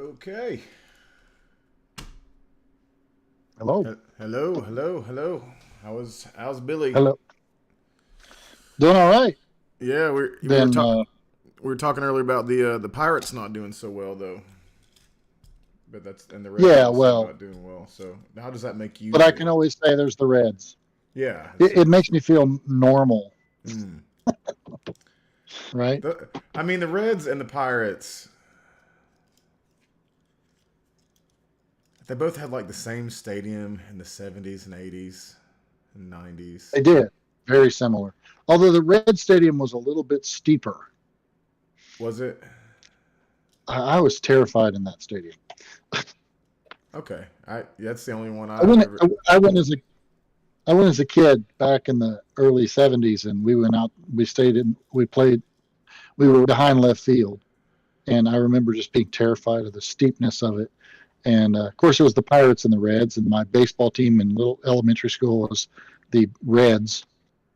Okay. Hello. Hello. How's Billy? Hello. Doing all right. Yeah, Then, we were talking earlier about the Pirates not doing so well though, but that's and the Reds yeah, also well, not doing well. So how does that make you but I can feel? always say there's the Reds. Yeah, It makes me feel normal, mm. right? I mean the Reds and the Pirates, they both had like the same stadium in the '70s and '80s and '90s. They did. Very similar. Although the Red Stadium was a little bit steeper. Was it? I was terrified in that stadium. Okay, I that's the only one I I've went, ever. I went as a I went as a kid back in the early '70s, and we went out. We stayed in. We played. We were behind left field, and I remember just being terrified of the steepness of it. And of course, it was the Pirates and the Reds, and my baseball team in little elementary school was the Reds.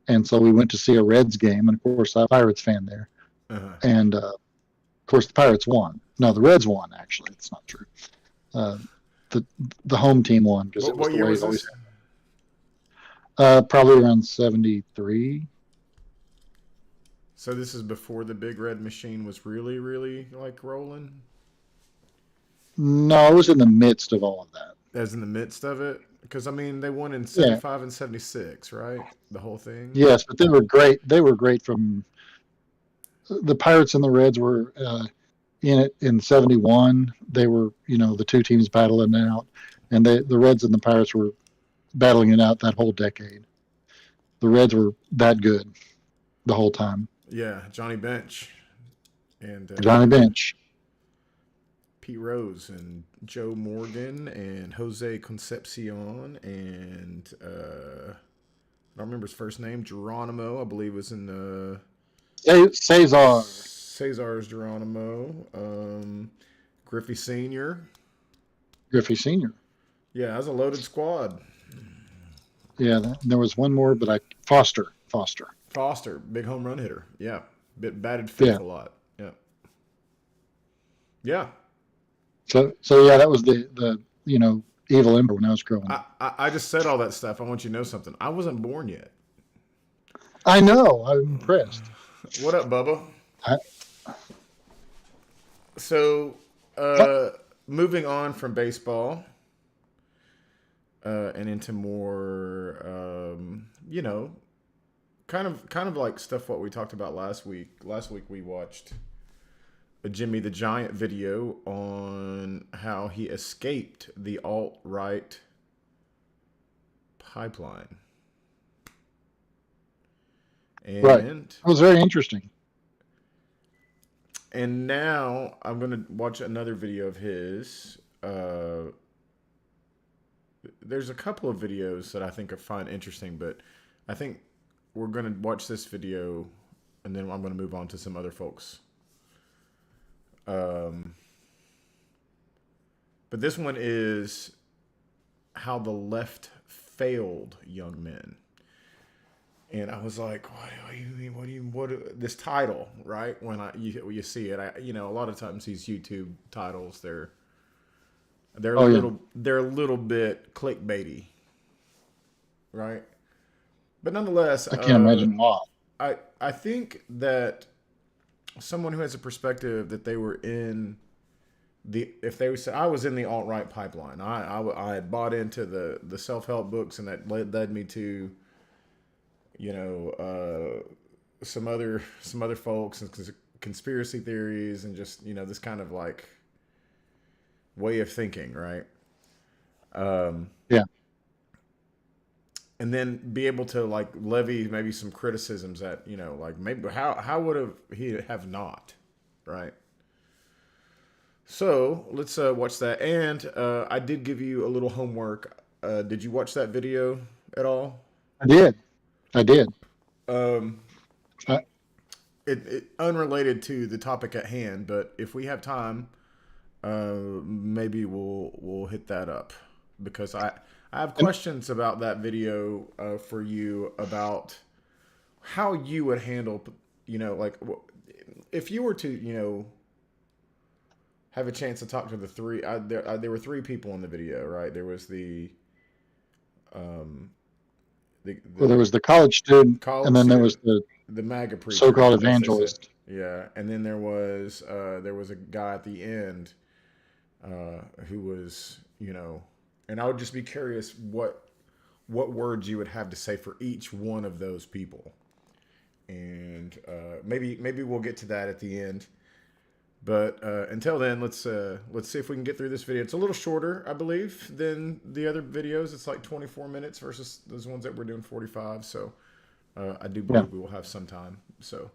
And so we went to see a Reds game, and of course, I'm a Pirates fan there. Uh, And of course, the Pirates won. No, the Reds won. Actually, it's not true. Uh, the the home team won because it was what the year way was it always this? happened. Probably around '73. So this is before the big red machine was really like rolling. No, it was in the midst of all of that. As in the midst of it, because I mean they won in Yeah, '75 and '76, right? The whole thing. yes, but they were great. They were great from the Pirates and the Reds were in it in '71. They were, the two teams battling it out, and the Reds and the Pirates were battling it out that whole decade. The Reds were that good the whole time. Yeah, Johnny Bench and Johnny Bench. Pete Rose and Joe Morgan and Jose Concepcion and I don't remember his first name. Geronimo, I believe, was in the Cesar. Cesar's Geronimo. Griffey Senior. Griffey Sr. Yeah, that was a loaded squad. Yeah, there was one more, but Foster. Foster. Foster, big home run hitter. Yeah, bit batted fifth Yeah. a lot. Yeah, yeah. So yeah, that was the evil emperor when I was growing up. I just said all that stuff. I want you to know something. I wasn't born yet. I know. I'm impressed. What up, Bubba? I, So, oh, uh, moving on from baseball and into more, kind of like stuff what we talked about last week. Last week we watched a Jimmy the Giant video on how he escaped the alt right pipeline, right. and It was very interesting. now I'm gonna watch another video of his. There's a couple of videos that I think I find interesting, but I think we're gonna watch this video, and then I'm gonna move on to some other folks. Um, but this one is how the left failed young men. And I was like, what do you mean? This title, right? When you see it, a lot of times these YouTube titles, they're a Oh yeah, little bit clickbaity, right? But nonetheless, I can't imagine why. I think that someone who has a perspective that they were in if they said I was in the alt right pipeline, I had bought into the self help books, and that led me to some other folks and conspiracy theories and just this kind of like way of thinking, right? Um, Yeah, and then be able to like levy maybe some criticisms that like maybe how would have he have not, right? So let's watch that. And I did give you a little homework. Did you watch that video at all? I did. I did. Um, I, it unrelated to the topic at hand, but if we have time, maybe we'll hit that up because I have and questions about that video for you about how you would handle like if you were to have a chance to talk to the three. There were three people in the video, right? There was um, Well, there the was the college student, and college then there was student, the the MAGA preacher, so-called as they say. evangelist. Yeah, and then there was a guy at the end who was, and I would just be curious what words you would have to say for each one of those people, and maybe we'll get to that at the end. But until then, let's see if we can get through this video. It's a little shorter, I believe, than the other videos. It's like 24 minutes versus those ones that we're doing 45. So I do believe we will have some time. So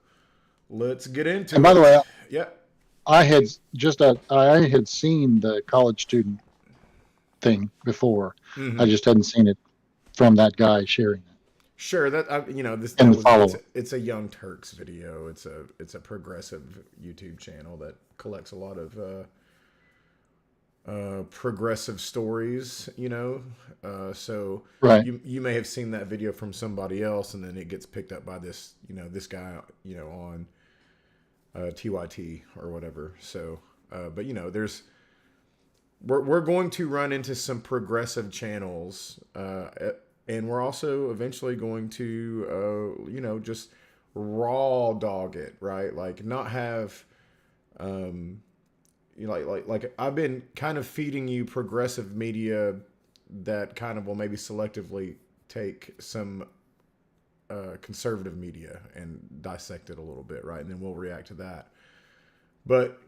let's get into it. And by the way, yeah, I had seen the college student thing before. I just hadn't seen it from that guy sharing it. Sure, it's a Young Turks video. It's a progressive YouTube channel that collects a lot of progressive stories. So Right. you may have seen that video from somebody else, and then it gets picked up by this guy on TYT or whatever. So, but we're going to run into some progressive channels. And we're also eventually going to, just raw dog it, right? Like not have, like I've been kind of feeding you progressive media that kind of will maybe selectively take some conservative media and dissect it a little bit, right? And then we'll react to that. But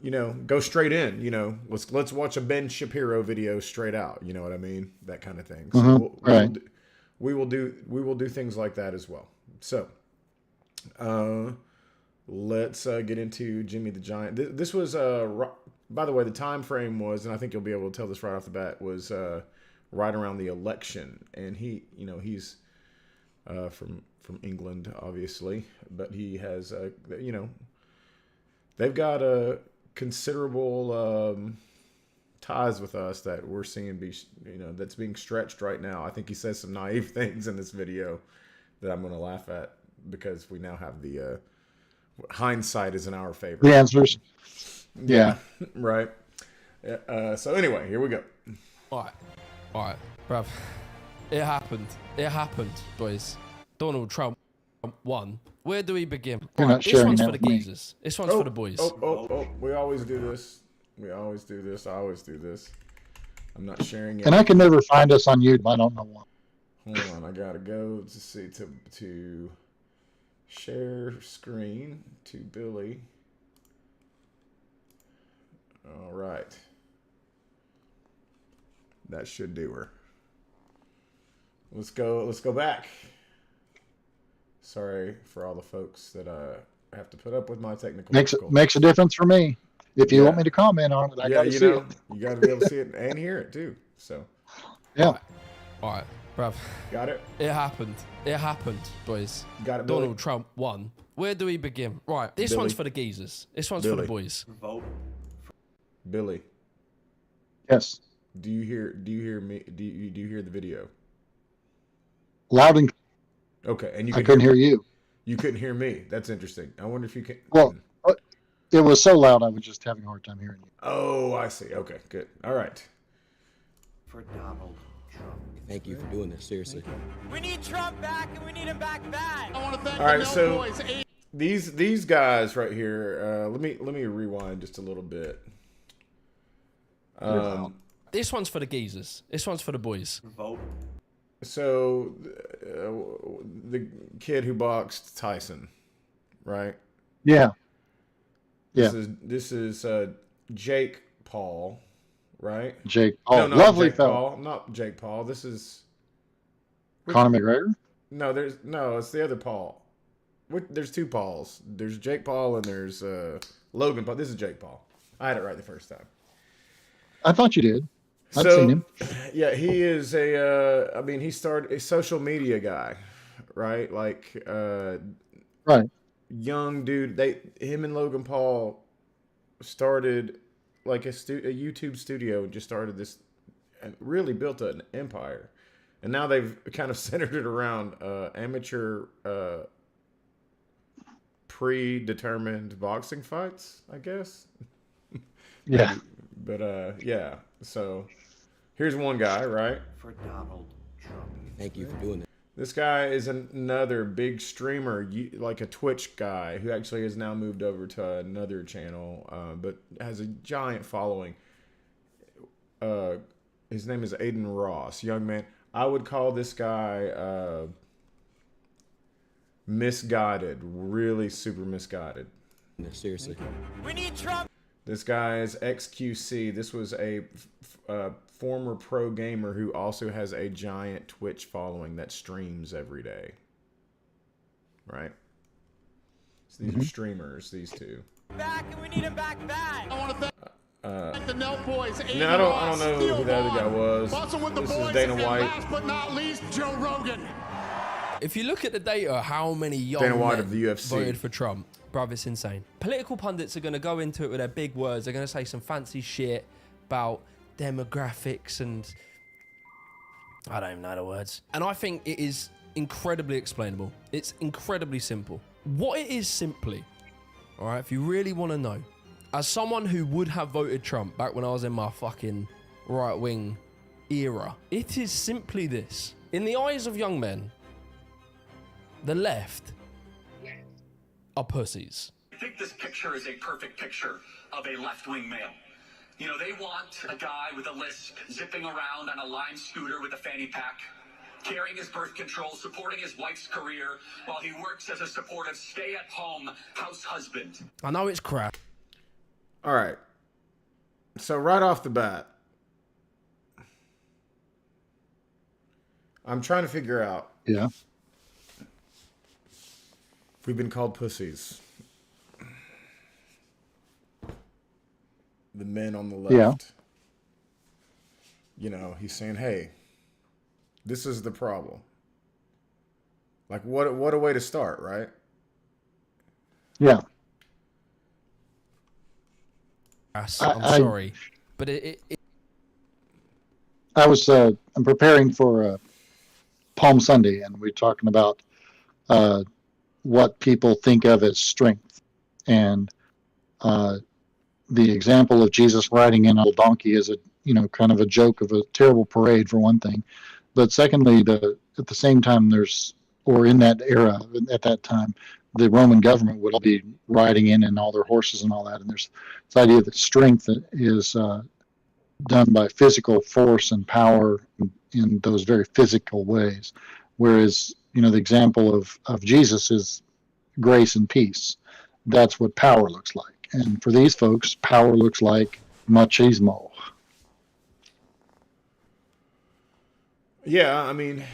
go straight in. Let's watch a Ben Shapiro video straight out. You know what I mean? That kind of thing. So we will do things like that as well. So, let's get into Jimmy the Giant. This was by the way, the time frame was, and I think you'll be able to tell this right off the bat, was right around the election. And he's from England, obviously, but he has they've got a considerable ties with us that we're seeing that's being stretched right now. I think he says some naive things in this video that I'm going to laugh at because we now have the hindsight is in our favor. The answers. Yeah. Right. So anyway, here we go. All right, bruv. It happened, boys. Donald Trump won. Where do we begin? You're not This sharing one's that for the with me. geezers. This one's for the boys. Oh. We always do this. I always do this. I'm not sharing it. And I can never find us on YouTube. I don't know why. Hold on, I gotta go to see to share screen to Billy. All right. That should do her. Let's go back. Sorry for all the folks that have to put up with my technical difficulties. Makes a difference for me. If you want me to comment on it, I got to see it. You got to be able to see it and hear it too. So, yeah. All right, bruv. Got it. It happened, boys. Got it. Billy. Donald Trump won. Where do we begin? Right, this one's for the geezers. This one's for the boys. Vote. Billy. Yes. Do you hear me? Do you hear the video? Loud and okay, and I couldn't hear you. You couldn't hear me. That's interesting. I wonder if you can. Well, it was so loud I was just having a hard time hearing you. Oh, I see. Okay, good. All right. For Donald Trump. Thank you for doing this. Seriously. We need Trump back, and we need him back bad. I want to thank All right, the so boys. these guys right here. Let me rewind just a little bit. This one's for the geezers. This one's for the boys. Vote. So the kid who boxed Tyson, right? Yeah. This is Jake Paul, right? Jake Paul. No, Lovely Jake fellow. Paul, not Jake Paul. This is Conor McGregor? No, it's the other Paul. There's two Pauls. There's Jake Paul and there's Logan Paul. This is Jake Paul. I had it right the first time. I thought you did. I've seen him. Yeah, he is he started a social media guy, right? Like, Right. Young dude. Him and Logan Paul started like a YouTube studio and just started this and really built an empire. And now they've kind of centered it around amateur predetermined boxing fights, I guess. Yeah. But yeah. So here's one guy, right? For Donald Trump. Thank you for doing that. This guy is another big streamer, like a Twitch guy, who actually has now moved over to another channel, but has a giant following. His name is Aiden Ross, young man. I would call this guy misguided, really super misguided. Seriously. We need Trump. This guy is XQC. This was a former pro gamer who also has a giant Twitch following that streams every day. Right? So these are streamers, these two. Back, and we need him back bad. I want to thank the Nelt Boys. No, I don't know who the other guy was. This is Dana White. Last but not least, Joe Rogan. If you look at the data, how many young Dana White men of the UFC. voted for Trump, bruv, it's insane. Political pundits are going to go into it with their big words. They're going to say some fancy shit about demographics and I don't even know the words. And I think it is incredibly explainable. It's incredibly simple. What it is simply, all right, if you really want to know, as someone who would have voted Trump back when I was in my fucking right-wing era, it is simply this. In the eyes of young men, the left are pussies. I think this picture is a perfect picture of a left-wing male. You know, they want a guy with a lisp, zipping around on a Lime scooter with a fanny pack, carrying his birth control, supporting his wife's career, while he works as a supportive stay-at-home house husband. I know it's crap. All right. So right off the bat, I'm trying to figure out Yeah. if we've been called pussies. The men on the left. Yeah. You know, he's saying, hey, this is the problem. Like, what a way to start, right? Yeah. I'm I- sorry, but I was I'm preparing for Palm Sunday, and we're talking about what people think of as strength. And the example of Jesus riding in a little donkey is kind of a joke of a terrible parade for one thing. But secondly, at the same time, in that era, at that time, the Roman government would all be riding in and all their horses and all that. And there's this idea that strength is done by physical force and power in those very physical ways. Whereas, the example of Jesus is grace and peace. That's what power looks like. And for these folks, power looks like machismo. Yeah, I mean,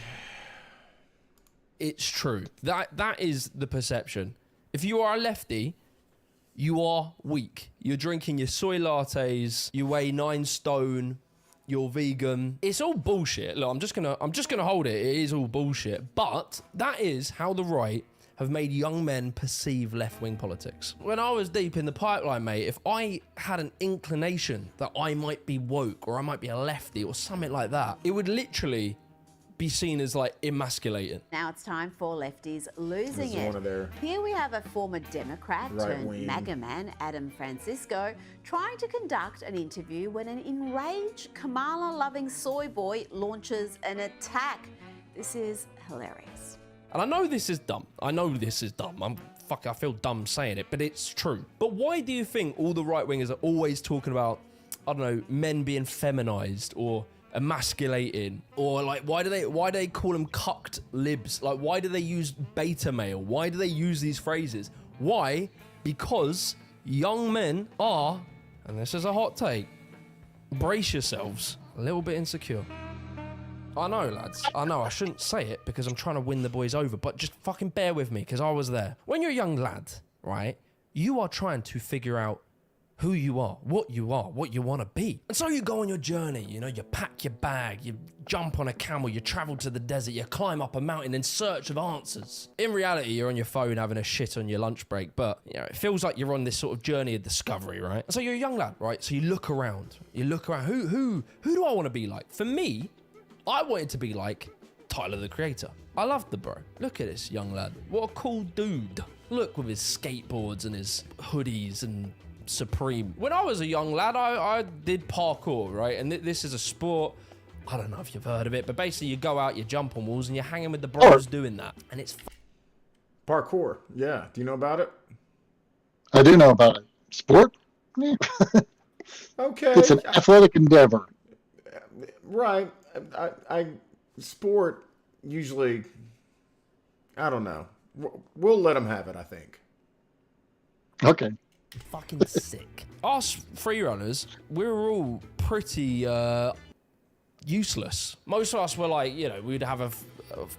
it's true. That is the perception. If you are a lefty, you are weak. You're drinking your soy lattes, you weigh 9 stone, you're vegan. It's all bullshit. Look, I'm just gonna hold it. It is all bullshit. But that is how the right have made young men perceive left-wing politics. When I was deep in the pipeline, mate, if I had an inclination that I might be woke or I might be a lefty or something like that, it would literally be seen as like emasculating. Now it's time for Lefties Losing This is It. one of their Here we have a former Democrat turned right-wing. MAGA man, Adam Francisco, trying to conduct an interview when an enraged Kamala-loving soy boy launches an attack. This is hilarious. And I know this is dumb. I feel dumb saying it, but it's true. But why do you think all the right-wingers are always talking about, I don't know, men being feminized or emasculating, or like why do they call them cucked libs? Like, why do they use beta male? Why do they use these phrases? Why? Because young men are, and this is a hot take, brace yourselves, a little bit insecure. I know, lads. I know I shouldn't say it because I'm trying to win the boys over, but just fucking bear with me because I was there. When you're a young lad, right, you are trying to figure out who you are, what you want to be. And so you go on your journey, you pack your bag, you jump on a camel, you travel to the desert, you climb up a mountain in search of answers. In reality, you're on your phone having a shit on your lunch break, but it feels like you're on this sort of journey of discovery, right? And so you're a young lad, right? So you look around, who do I want to be like? For me, I wanted to be like Tyler, the Creator. I loved the bro. Look at this young lad. What a cool dude. Look, with his skateboards and his hoodies and supreme. When I was a young lad, I did parkour, right? And this is a sport. I don't know if you've heard of it, but basically you go out, you jump on walls, and you're hanging with the bros doing that. And it's Parkour. Yeah. Do you know about it? I do know about it. Sport? Yeah. Okay. It's an athletic endeavor. Right. I sport usually, I don't know. We'll let them have it, I think. Okay. fucking sick. Us freerunners, we were all pretty useless. Most of us were like, you know, we'd have a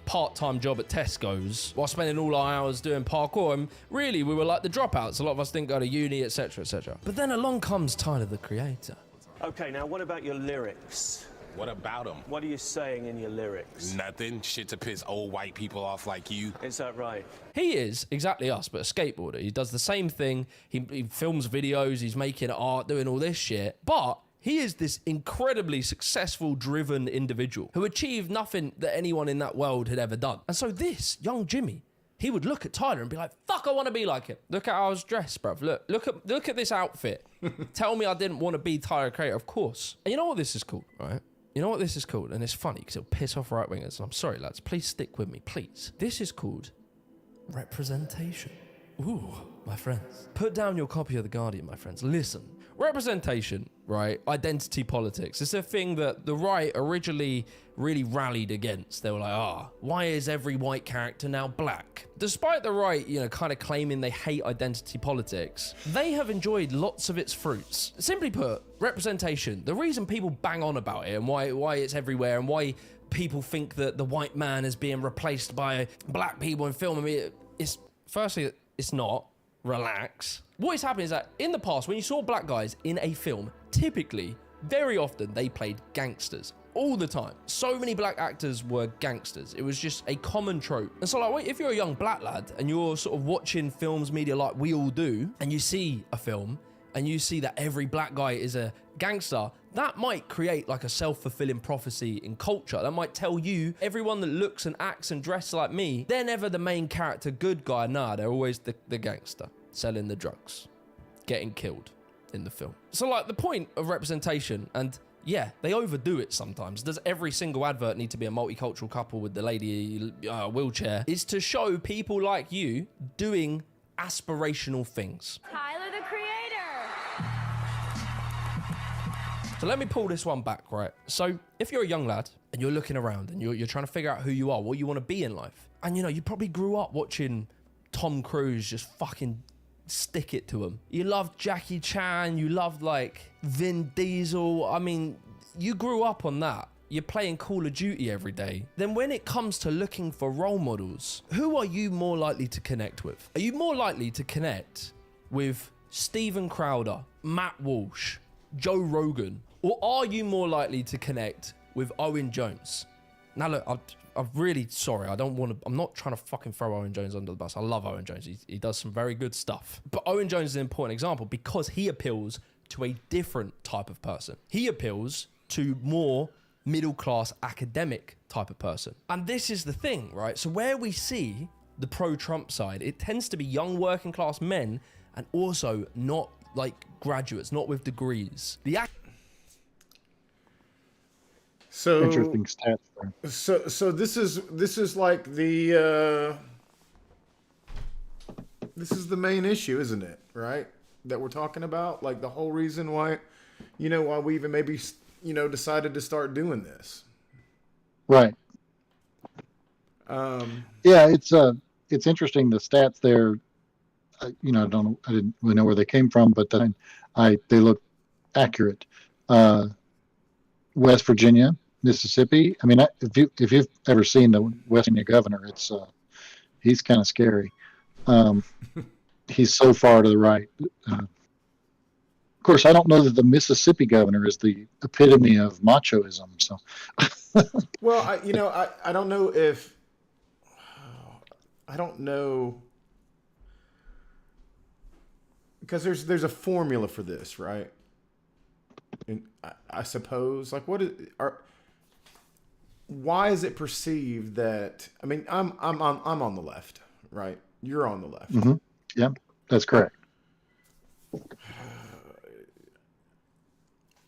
part-time job at Tesco's while spending all our hours doing parkour, and really we were like the dropouts. A lot of us didn't go to uni, etc, etc. But then along comes Tyler the Creator. Okay, now what about your lyrics? What about them? What are you saying in your lyrics? Nothing. Shit to piss old white people off like you. Is that right? He is exactly us, but a skateboarder. He does the same thing. He films videos, he's making art, doing all this shit. But he is this incredibly successful, driven individual who achieved nothing that anyone in that world had ever done. And so this young Jimmy, he would look at Tyler and be like, fuck, I want to be like him. Look at how I was dressed, bruv. Look at this outfit. Tell me I didn't want to be Tyler Creator, of course. And you know what this is called, right? You know what this is called? And it's funny because it'll piss off right-wingers. I'm sorry, lads. Please stick with me, please. This is called representation. Ooh, my friends. Put down your copy of The Guardian, my friends. Listen. Representation, right? Identity politics. It's a thing that the right originally really rallied against. They were like, why is every white character now black? Despite the right, you know, kind of claiming they hate identity politics, they have enjoyed lots of its fruits. Simply put, representation, the reason people bang on about it and why it's everywhere and why people think that the white man is being replaced by black people in film, I mean, it's firstly, it's not. Relax. What is happening is that in the past, when you saw black guys in a film, typically, very often, they played gangsters. All the time. So many black actors were gangsters. It was just a common trope. And so, like, wait, if you're a young black lad and you're sort of watching films, media like we all do, and you see a film and you see that every black guy is a gangster, that might create like a self-fulfilling prophecy in culture. That might tell you everyone that looks and acts and dresses like me, they're never the main character good guy. Nah, they're always the gangster selling the drugs, getting killed in the film. So like the point of representation, and yeah, they overdo it sometimes. Does every single advert need to be a multicultural couple with the lady wheelchair? Is to show people like you doing aspirational things. Tyler the Creator. So let me pull this one back, right? So if you're a young lad and you're looking around and you're trying to figure out who you are, what you want to be in life, and you know, you probably grew up watching Tom Cruise just fucking stick it to him. You loved Jackie Chan, you loved like Vin Diesel. I mean, you grew up on that. You're playing Call of Duty every day. Then when it comes to looking for role models, who are you more likely to connect with? Are you more likely to connect with Steven Crowder, Matt Walsh, Joe Rogan, or are you more likely to connect with Owen Jones? Now look, I'm really sorry. I'm not trying to fucking throw Owen Jones under the bus. I love Owen Jones. He does some very good stuff. But Owen Jones is an important example because he appeals to a different type of person. He appeals to more middle-class academic type of person. And this is the thing, right? So where we see the pro-Trump side, it tends to be young working class men and also not like graduates, not with degrees. So interesting stats there. So this is like the this is the main issue, isn't it? Right? That we're talking about, like the whole reason why, you know, why we even maybe, you know, decided to start doing this. Right. Yeah, it's interesting the stats there. You know, I didn't really know where they came from, but then they look accurate. West Virginia, Mississippi. I mean, if you've ever seen the West Virginia governor, he's kind of scary. He's so far to the right. Of course, I don't know that the Mississippi governor is the epitome of machoism. So, well, I don't know if I don't know because there's a formula for this, right? And I suppose, like, why is it perceived that? I mean, I'm on the left, right? You're on the left. Mm-hmm. Yeah, that's correct.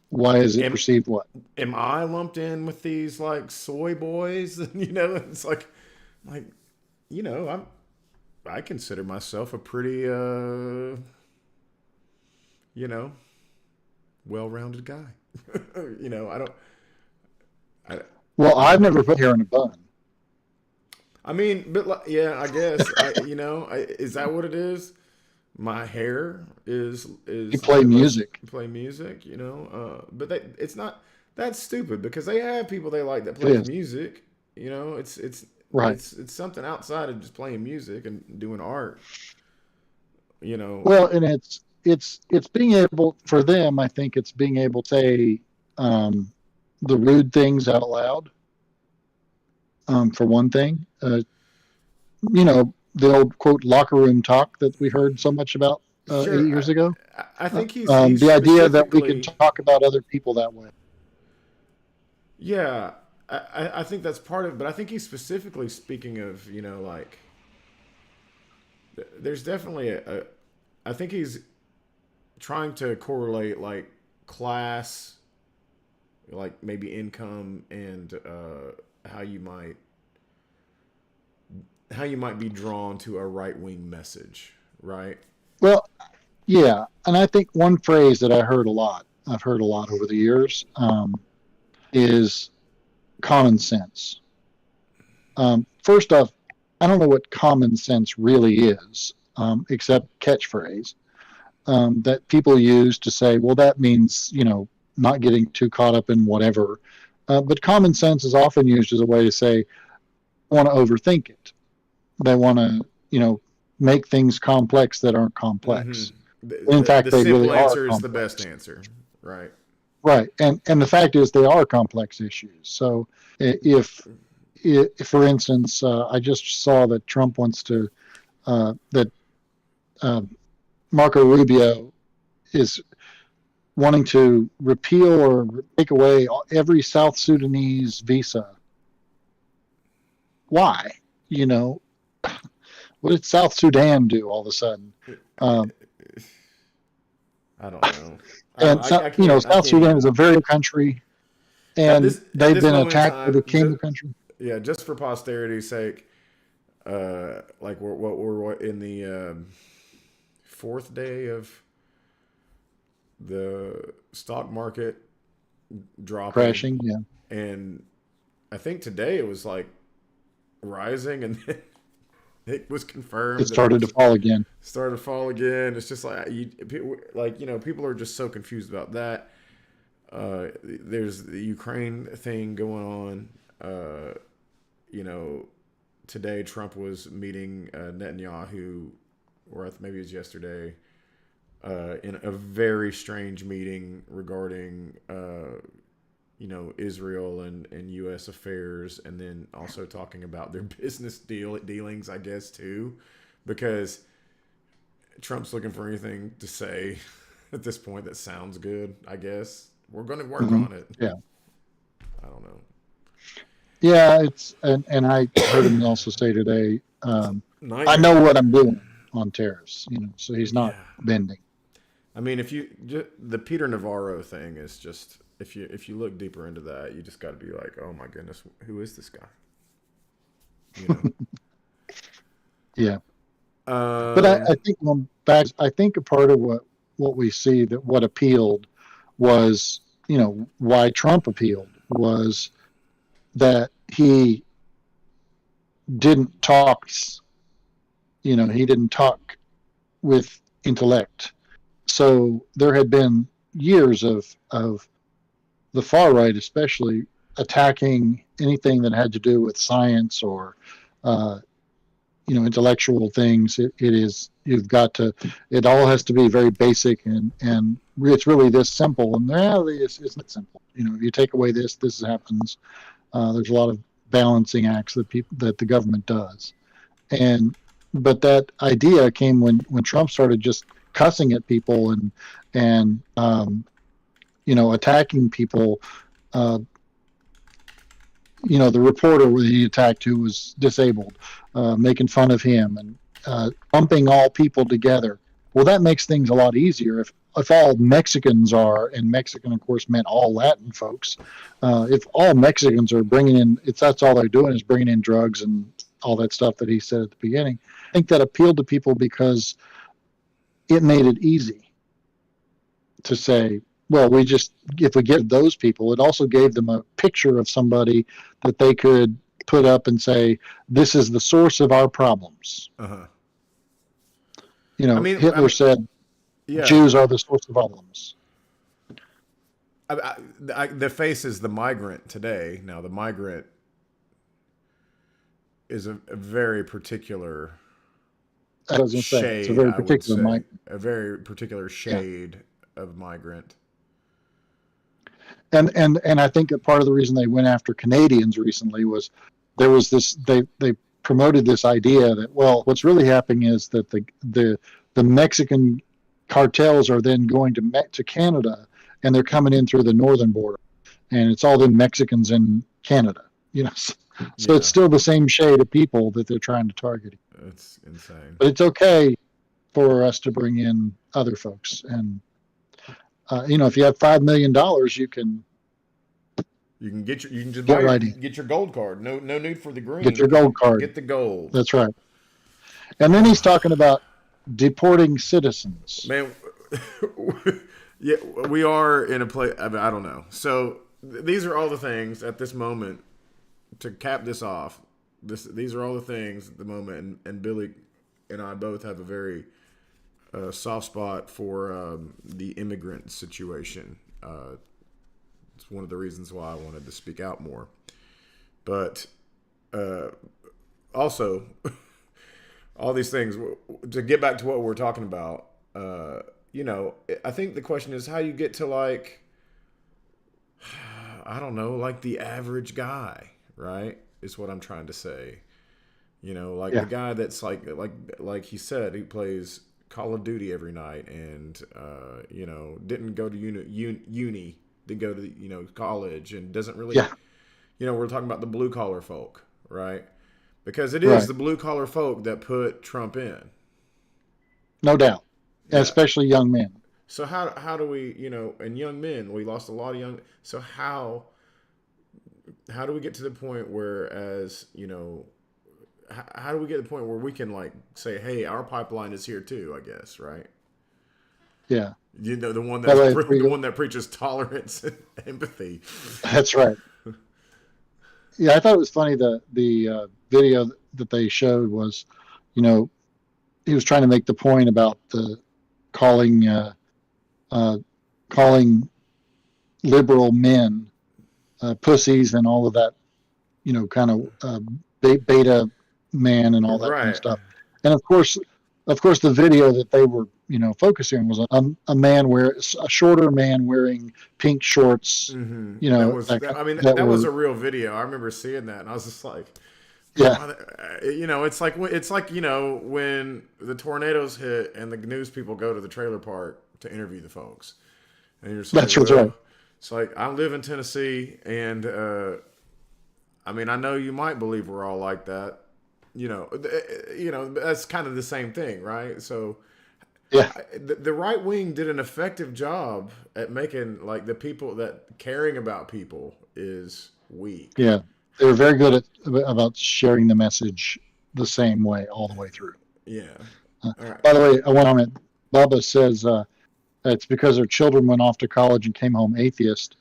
Why is it perceived what? Am I lumped in with these like soy boys? It's like, I consider myself a pretty, well-rounded guy. Well, I've never put hair in a bun. I mean, but yeah, I guess is that what it is? My hair is You play music. Play music, but it's not. That's stupid because they have people they like that play music. It's right. It's something outside of just playing music and doing art. Well, and it's being able for them. I think it's being able to say the rude things out loud. For one thing, the old quote locker room talk that we heard so much about 8 years ago. I think he's the idea that we can talk about other people that way. Yeah, I think that's part of it, but I think he's specifically speaking of, there's definitely I think he's trying to correlate like class, like maybe income and how you might be drawn to a right-wing message, right? Well, yeah, and I think one phrase that I've heard a lot over the years, is common sense. First off, I don't know what common sense really is, except catchphrase that people use to say, well, that means, not getting too caught up in whatever. But common sense is often used as a way to say, want to overthink it. They want to, make things complex that aren't complex. Mm-hmm. In fact, they really are. The simple answer is the complex. best answer, right? Right, and the fact is they are complex issues. So if for instance, I just saw that Trump wants to that Marco Rubio is wanting to repeal or take away every South Sudanese visa. Why? What did South Sudan do all of a sudden? I don't know. And South Sudan is a very country, and they've been attacked by the king of the country. Yeah, just for posterity's sake, like we're in the fourth day of the stock market dropping, crashing. Yeah, and I think today it was like rising, and then it was confirmed. It started to fall again. Started to fall again. It's just like people are just so confused about that. There's the Ukraine thing going on. Today Trump was meeting Netanyahu, or maybe it was yesterday, in a very strange meeting regarding Israel and U.S. affairs, and then also talking about their business dealings, I guess, too, because Trump's looking for anything to say at this point that sounds good, I guess. We're going to work on it. Yeah. I don't know. Yeah, and I heard him also say today, I know what I'm doing on tariffs, so he's not bending. I mean, the Peter Navarro thing is just, if you look deeper into that, you just got to be like, oh my goodness, who is this guy? Yeah. But I think a part of what we see, that what appealed was, why Trump appealed was that he didn't talk, he didn't talk with intellect. So there had been years of the far right, especially, attacking anything that had to do with science or, intellectual things. It all has to be very basic, and it's really this simple. And really, it's not simple. If you take away this happens. There's a lot of balancing acts that the government does. But that idea came when Trump started just cussing at people and attacking people. The reporter he attacked, who was disabled, making fun of him and lumping all people together. Well, that makes things a lot easier if all Mexicans are, and Mexican, of course, meant all Latin folks. If all Mexicans are bringing in, if that's all they're doing is bringing in drugs and all that stuff that he said at the beginning, I think that appealed to people because it made it easy to say, well, if we get those people, it also gave them a picture of somebody that they could put up and say, this is the source of our problems. Uh-huh. Hitler said, yeah. Jews are the source of problems. The face is the migrant today. Now, the migrant is a very particular shade. It's a very particular migrant. A very particular shade of migrant. And I think that part of the reason they went after Canadians recently was there was this, they promoted this idea that, well, what's really happening is that the Mexican cartels are then going to Canada, and they're coming in through the northern border, and it's all the Mexicans in Canada, so it's still the same shade of people that they're trying to target. It's insane. But it's okay for us to bring in other folks, and if you have $5 million, you can get your gold card. No need for the green. Get your gold card. Get the gold. That's right. And then he's talking about deporting citizens. Man, yeah, we are in a place. I don't know. So these are all the things at this moment to cap this off. These are all the things at the moment, and Billy and I both have a very soft spot for the immigrant situation. It's one of the reasons why I wanted to speak out more. But also, all these things, to get back to what we're talking about, I think the question is how you get to I don't know, the average guy, right? Is what I'm trying to say. The guy that's like he said, he plays Call of Duty every night and, didn't go to uni, didn't go to, college and doesn't really, we're talking about the blue collar folk, right? Because it is the blue collar folk that put Trump in. No doubt. Yeah. Especially young men. So how do we, and young men, we lost a lot of young, so how do we get to the point where how do we get to the point where we can say, hey, our pipeline is here too, I guess, right? Yeah. The one the one that preaches tolerance and empathy. That's right. Yeah, I thought it was funny the video that they showed was, he was trying to make the point about the calling liberal men pussies and all of that, kind of beta man and all that kind of stuff. And of course, the video that they were, focusing was a man a shorter man wearing pink shorts. Mm-hmm. That was a real video. I remember seeing that, and I was just like, yeah, it's like when the tornadoes hit and the news people go to the trailer park to interview the folks, and you're just like, that's right. It's like, I live in Tennessee, and I know you might believe we're all like that. That's kind of the same thing, right? So, yeah, the right wing did an effective job at making the people that caring about people is weak. Yeah, they were very good about sharing the message the same way all the way through. Yeah. Right. By the way, I want to comment. Bubba says it's because their children went off to college and came home atheist.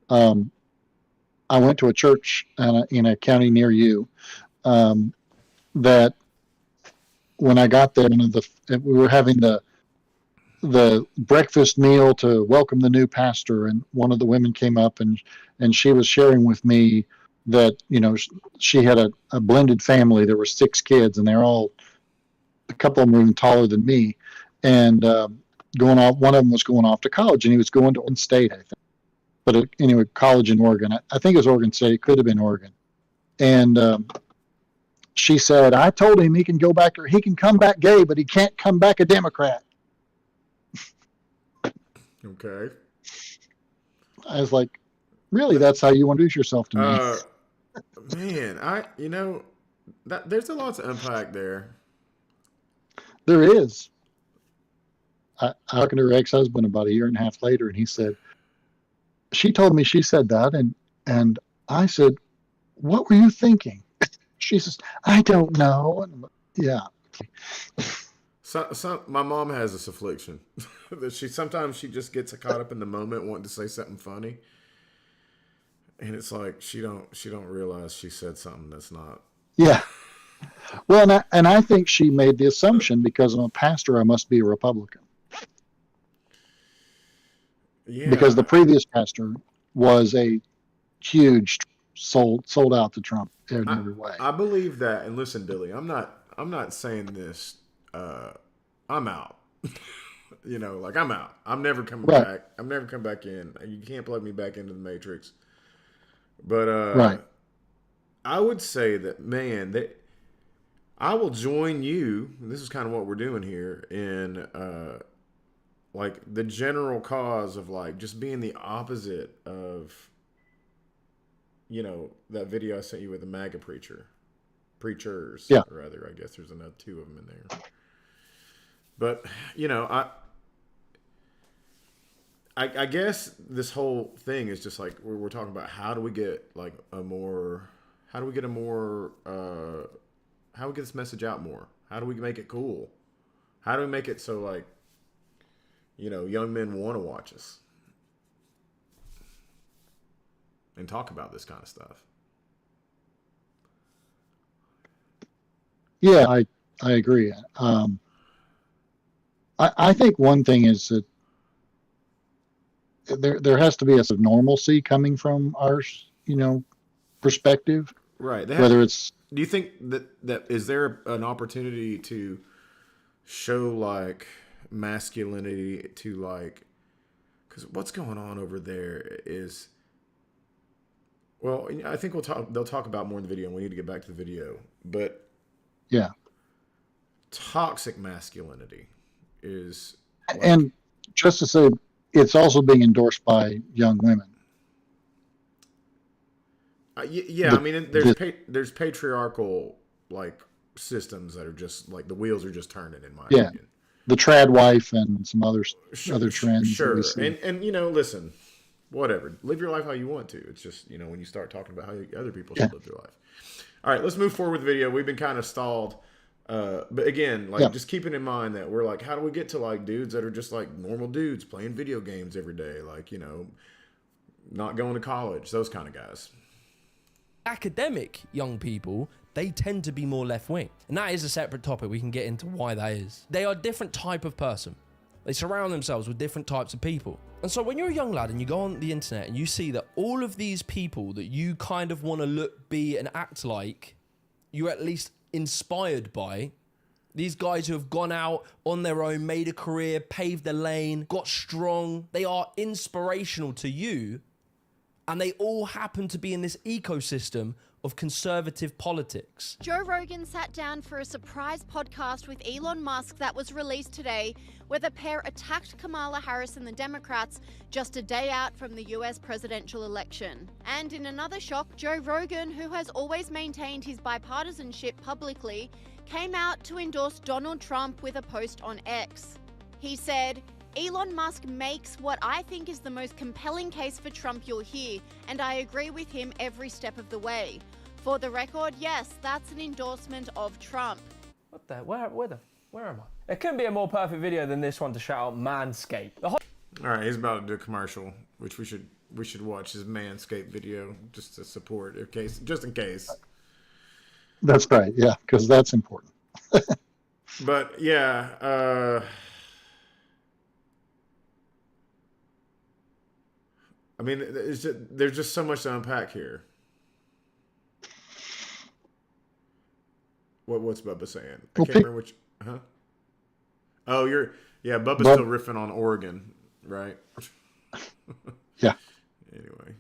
I went to a church in a county near you. That when I got there, we were having the breakfast meal to welcome the new pastor, and one of the women came up and she was sharing with me that she had a blended family. There were 6 kids, and they're all, a couple of them were even taller than me, and going off. One of them was going off to college, and he was going to Oregon State, I think. But anyway, college in Oregon. I think it was Oregon State. It could have been Oregon, and. She said, I told him he can go back, or he can come back gay, but he can't come back a Democrat. Okay. I was like, really? That's how you introduce yourself to me? Man, there's a lot to unpack there. There is. I talked to her ex-husband about a year and a half later, and he said, she told me she said that, and I said, what were you thinking? She says, I don't know. And I'm like, yeah. My mom has this affliction that sometimes she just gets caught up in the moment wanting to say something funny, and it's like she don't realize she said something that's not. Yeah. Well, and I think she made the assumption because I'm a pastor, I must be a Republican. Yeah. Because the previous pastor was a huge sold out to Trump in every way. I believe that. And listen, Billy, I'm not saying this. I'm out. You know, like I'm out. I'm never coming back. I'm never coming back in. You can't plug me back into the Matrix. But I would say that, man, I will join you. And this is kind of what we're doing here in like the general cause of like just being the opposite of, you know, that video I sent you with the MAGA preachers. Yeah. Rather, I guess there's another 2 of them in there. But, you know, I guess this whole thing is just like we're talking about how do we get this message out more? How do we make it cool? How do we make it so like, you know, young men want to watch us and talk about this kind of stuff? Yeah, I agree. I think one thing is that there has to be a sort of normalcy coming from our, you know, perspective. Right. Whether it's. Do you think that is there an opportunity to show like masculinity to like, because what's going on over there is, well, I think they'll talk about more in the video, and we need to get back to the video, but yeah, toxic masculinity is like, and just to say, it's also being endorsed by young women. Yeah, I mean, there's patriarchal like systems that are just like the wheels are just turning, in my opinion. The trad wife and some other trends. Sure, and you know, listen, whatever, live your life how you want to. It's just, you know, when you start talking about how other people should live their life. All right, let's move forward with the video. We've been kind of stalled, but again, like just keeping in mind that we're like, how do we get to like dudes that are just like normal dudes playing video games every day, like, you know, not going to college, those kind of guys. Academic young people, they tend to be more left-wing. And that is a separate topic. We can get into why that is. They are a different type of person. They surround themselves with different types of people. And so when you're a young lad and you go on the internet and you see that all of these people that you kind of want to look, be, and act like, you're at least inspired by, these guys who have gone out on their own, made a career, paved the lane, got strong, they are inspirational to you. And they all happen to be in this ecosystem of conservative politics. Joe Rogan sat down for a surprise podcast with Elon Musk that was released today, where the pair attacked Kamala Harris and the Democrats just a day out from the US presidential election. And in another shock, Joe Rogan, who has always maintained his bipartisanship publicly, came out to endorse Donald Trump with a post on X. He said, Elon Musk makes what I think is the most compelling case for Trump you'll hear, and I agree with him every step of the way. For the record, yes, that's an endorsement of Trump. What the? Where am I? There couldn't be a more perfect video than this one to shout out Manscaped. All right, he's about to do a commercial, which we should watch his Manscaped video just to support, just in case. That's right, yeah, because that's important. But yeah. I mean, there's just so much to unpack here. What's Bubba saying? I can't remember which. Huh? Oh, Bubba's still riffing on Oregon, right? Yeah. Anyway,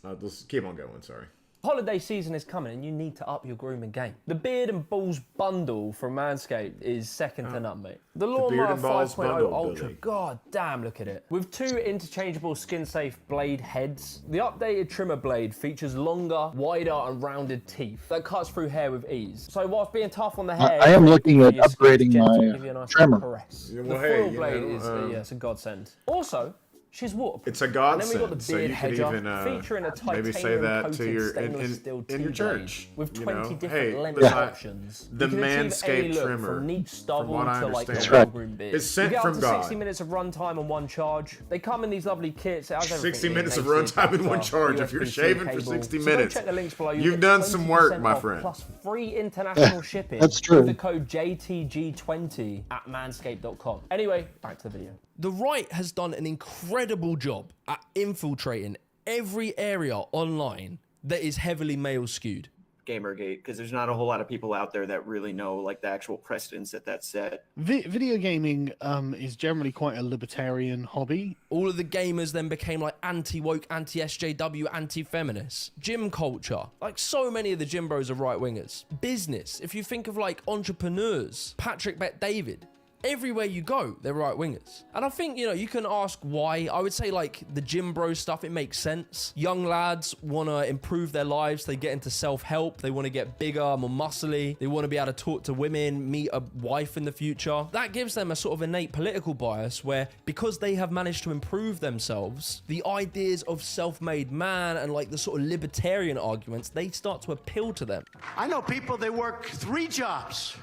let's keep on going. Sorry. Holiday season is coming and you need to up your grooming game. The Beard and Balls bundle from Manscaped is second to none, mate. The Lawnmower 5.0 Ultra, god damn, look at it. With 2 interchangeable skin-safe blade heads, the updated trimmer blade features longer, wider and rounded teeth that cuts through hair with ease. So whilst being tough on the hair, I am looking at upgrading my trimmer. Caress. Yeah, The well, hey, foil you blade know, is it's a godsend. Also, she's waterproof. It's a And then we godsend. got the So beard you could hedger, even featuring a titanium maybe say that to coated your stainless steel in your T-blade church with you 20 know? different Hey, length listen, options. the You can achieve any Manscaped look, trimmer, from neat from stubble what I to like a understand, full-grown beard. is sent you get from up to God. 60 minutes of runtime on one charge. They come in these lovely kits. It has 60 everything minutes of included, runtime in one adapter, charge if you're USB-C shaving for cable. 60 So go minutes. check the links below. You've get done some work, 20% my off friend. Plus free international shipping. That's true. With the code JTG20 at manscaped.com. Anyway, back to the video. The right has done an incredible job at infiltrating every area online that is heavily male skewed. Gamergate, because there's not a whole lot of people out there that really know like the actual precedents that set. Video gaming is generally quite a libertarian hobby. All of the gamers then became like anti-woke, anti-SJW, anti-feminist. Gym culture. Like so many of the gym bros are right-wingers. Business. If you think of like entrepreneurs, Patrick Bet-David. Everywhere you go, they're right-wingers. And I think, you know, you can ask why. I would say, like, the gym bro stuff, it makes sense. Young lads want to improve their lives. They get into self-help. They want to get bigger, more muscly. They want to be able to talk to women, meet a wife in the future. That gives them a sort of innate political bias where, because they have managed to improve themselves, the ideas of self-made man and, like, the sort of libertarian arguments, they start to appeal to them. I know people, they work 3 jobs.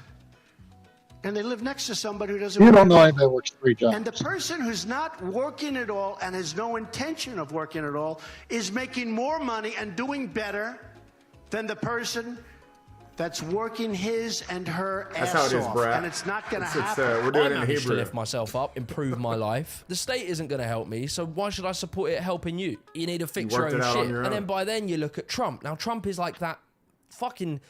And they live next to somebody who doesn't You work. don't know anybody that works 3 jobs. And the person who's not working at all and has no intention of working at all is making more money and doing better than the person that's working his and her That's ass how it is, off. Brad. And it's not going to It's, happen. we're doing I it in managed to Hebrew. lift myself up, improve my life. The state isn't going to help me, so why should I support it helping you? You need to fix your worked own it out shit. on your And own. then by then you look at Trump. Now Trump is like that fucking...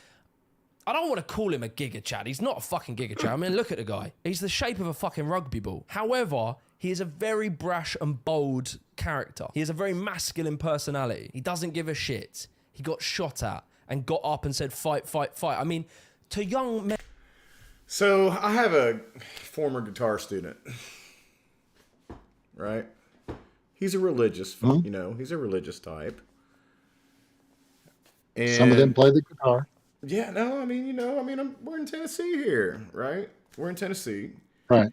I don't want to call him a giga chad. He's not a fucking giga chad. I mean, look at the guy. He's the shape of a fucking rugby ball. However, he is a very brash and bold character. He has a very masculine personality. He doesn't give a shit. He got shot at and got up and said, fight, fight, fight. I mean, to young men... So I have a former guitar student, right? He's a religious, you know, he's a religious type. And some of them play the guitar. Yeah, no, I mean, you know, we're in Tennessee here, right? We're in Tennessee. Right.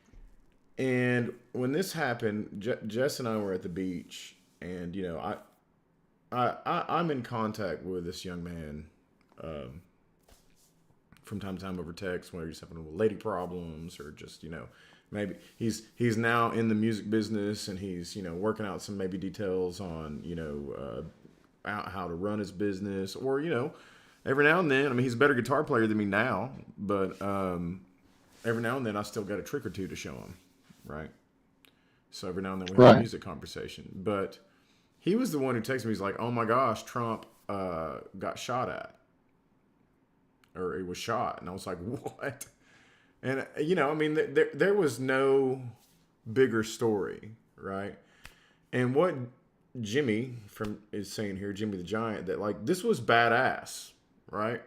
And when this happened, Jess and I were at the beach, and, you know, I'm in contact with this young man from time to time over text, whether he's having lady problems or just, you know, maybe he's now in the music business and he's, you know, working out some maybe details on, you know, how to run his business, or, you know, every now and then, I mean, he's a better guitar player than me now, but every now and then I still got a trick or two to show him, right? So every now and then we have a music conversation. But he was the one who texted me, he's like, oh my gosh, Trump got shot at. Or he was shot. And I was like, what? And, you know, I mean, there was no bigger story, right? And what Jimmy is saying here, Jimmy the Giant, that, like, this was badass, right?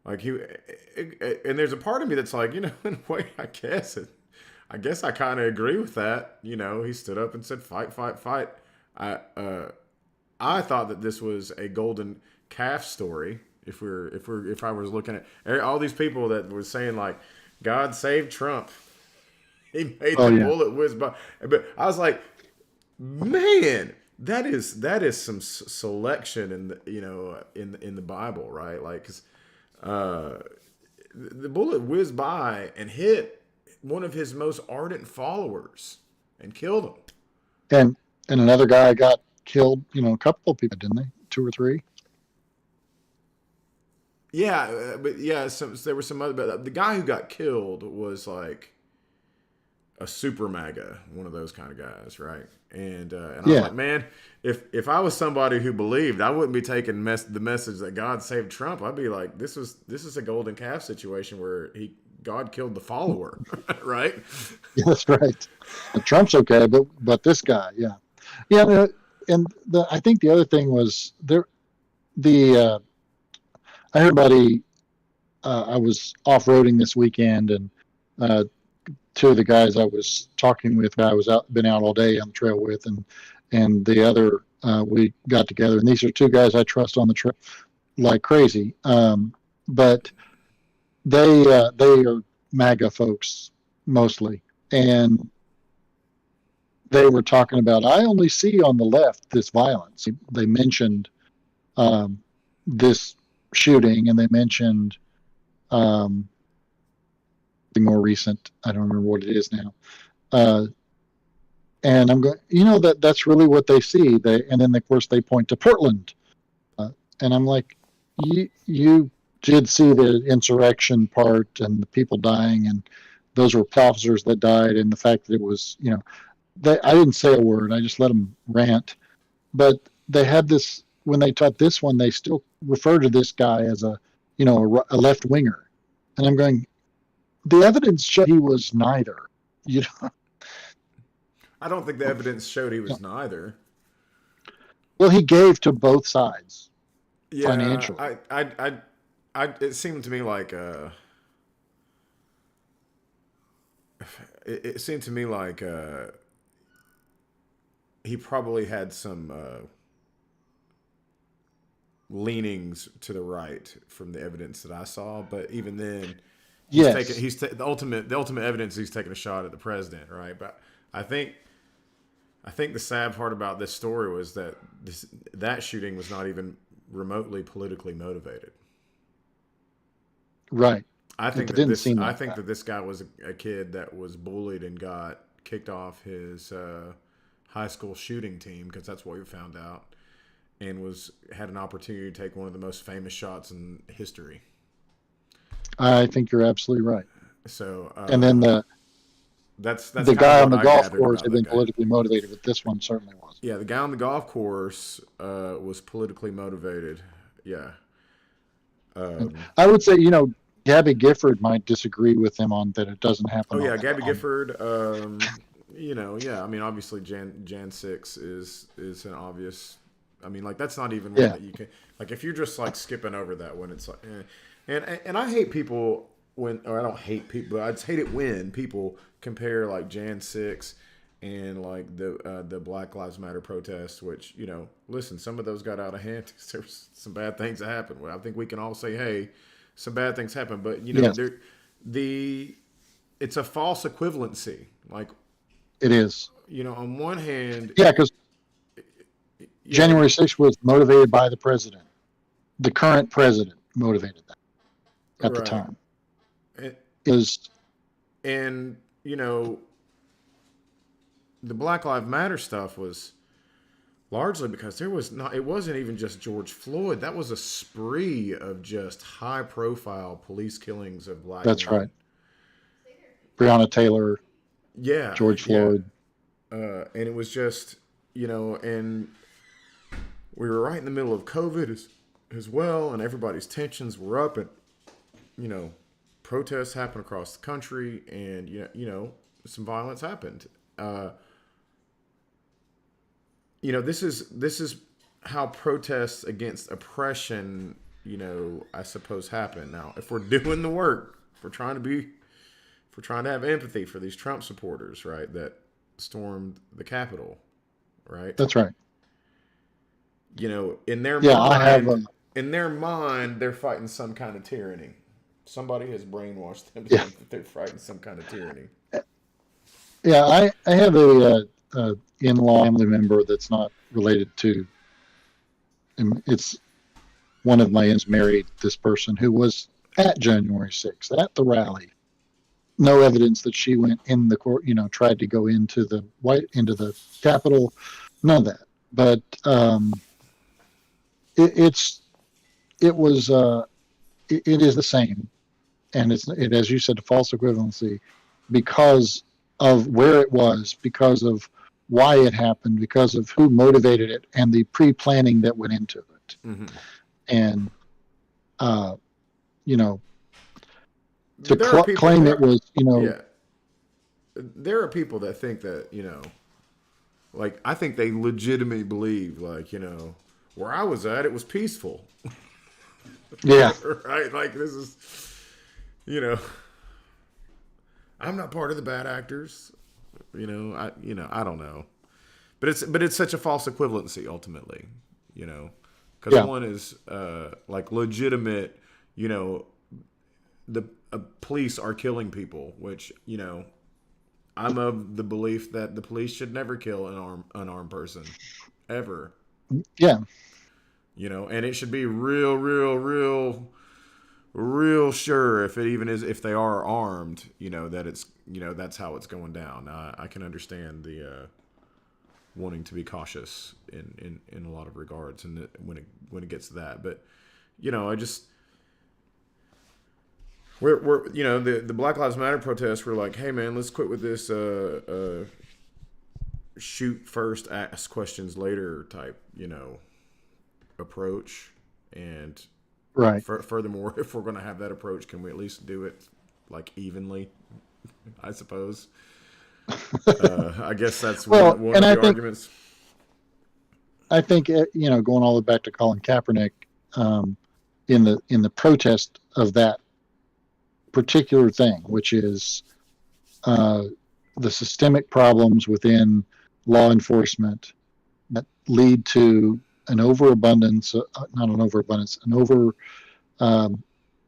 Like, and there's a part of me that's like, you know, in a way, I guess I kind of agree with that. You know, he stood up and said, fight, fight, fight. I thought that this was a golden calf story. If I was looking at all these people that were saying, like, God save Trump, he made the bullet whiz by. But I was like, man, that is some selection in the, you know, in the Bible, right? Like, 'cause the bullet whizzed by and hit one of his most ardent followers and killed him. And another guy got killed. You know, a couple of people, didn't they? 2 or 3. Yeah, but yeah, there were some other. But the guy who got killed was like a super MAGA, one of those kind of guys, right? And I was like, man, if I was somebody who believed, I wouldn't be taking the message that God saved Trump. I'd be like, this is a golden calf situation where God killed the follower, right? Yeah, that's right. Trump's okay, but this guy, yeah. And I think the other thing was I heard I was off-roading this weekend, and two of the guys I was talking with, been out all day on the trail with, and the other, we got together, and these are two guys I trust on the trail like crazy. But they are MAGA folks mostly, and they were talking about, I only see on the left this violence. They mentioned this shooting, and they mentioned the more recent, I don't remember what it is now. And I'm going, that's really what they see. And then of course they point to Portland, and I'm like, you did see the insurrection part and the people dying, and those were officers that died, and the fact that it was, I didn't say a word. I just let them rant. But they had this, when they taught this one, they still refer to this guy as a left winger. And I'm going, the evidence showed he was neither. I don't think the evidence showed he was neither. Well, he gave to both sides. Yeah, financially. It seemed to me like it seemed to me like he probably had some leanings to the right from the evidence that I saw, but even then, the ultimate evidence, he's taking a shot at the president, right? But I think the sad part about this story was that that shooting was not even remotely politically motivated. Right. I think that this guy was a kid that was bullied and got kicked off his high school shooting team, because that's what we found out, and had an opportunity to take one of the most famous shots in history. I think you're absolutely right. So, and then that's the guy on the golf course had been politically motivated, but this one certainly was. Yeah, the guy on the golf course was politically motivated. Yeah. I would say, Gabby Gifford might disagree with him on that. It doesn't happen. Oh yeah, Gabby Gifford. Yeah. I mean, obviously, Jan 6 is an obvious. I mean, like, that's not even one that you can. Like, if you're just like skipping over that one, it's like, and I hate people or I don't hate people, but I just hate it when people compare like Jan 6 and like the Black Lives Matter protests, which, listen, some of those got out of hand. There's some bad things that happened. Well, I think we can all say, hey, some bad things happen, but it's a false equivalency. Like, it is. On one hand, because January 6th was motivated by the president. The current president motivated that at the time. And the Black Lives Matter stuff was largely because it wasn't even just George Floyd. That was a spree of just high profile police killings of black men. That's right. Breonna Taylor. Yeah. George Floyd. And it was just, and we were right in the middle of COVID as well, and everybody's tensions were up, and, protests happened across the country, and, some violence happened. This is how protests against oppression, I suppose happen. Now, if we're doing the work, if we're trying to have empathy for these Trump supporters, right, that stormed the Capitol, right? That's right. In their in their mind, they're fighting some kind of tyranny. Somebody has brainwashed them that they're fighting some kind of tyranny. Yeah, I have a in-law family member that's not related to. It's one of my ends married this person who was at January 6th at the rally. No evidence that she went in the court, tried to go into the Capitol. None of that. But it is the same, and it as you said, a false equivalency because of where it was, because of why it happened, because of who motivated it, and the pre-planning that went into it. Mm-hmm. And to claim it was, there are people that think that, like, I think they legitimately believe, like, Where I was at, it was peaceful. Yeah. Right? Like, this is, I'm not part of the bad actors. I don't know. But it's such a false equivalency ultimately, because one is like legitimate, the police are killing people, which, I'm of the belief that the police should never kill an unarmed person ever. Yeah. And it should be real sure if they are armed, that it's, that's how it's going down. I can understand the wanting to be cautious in a lot of regards, and when it gets to that, but I just we're the Black Lives Matter protests were like, hey man, let's quit with this shoot first, ask questions later type approach, and right. Furthermore, if we're going to have that approach, can we at least do it like evenly? I suppose. I guess that's one of the arguments. I think going all the way back to Colin Kaepernick, in the protest of that particular thing, which is the systemic problems within law enforcement that lead to an overabundance,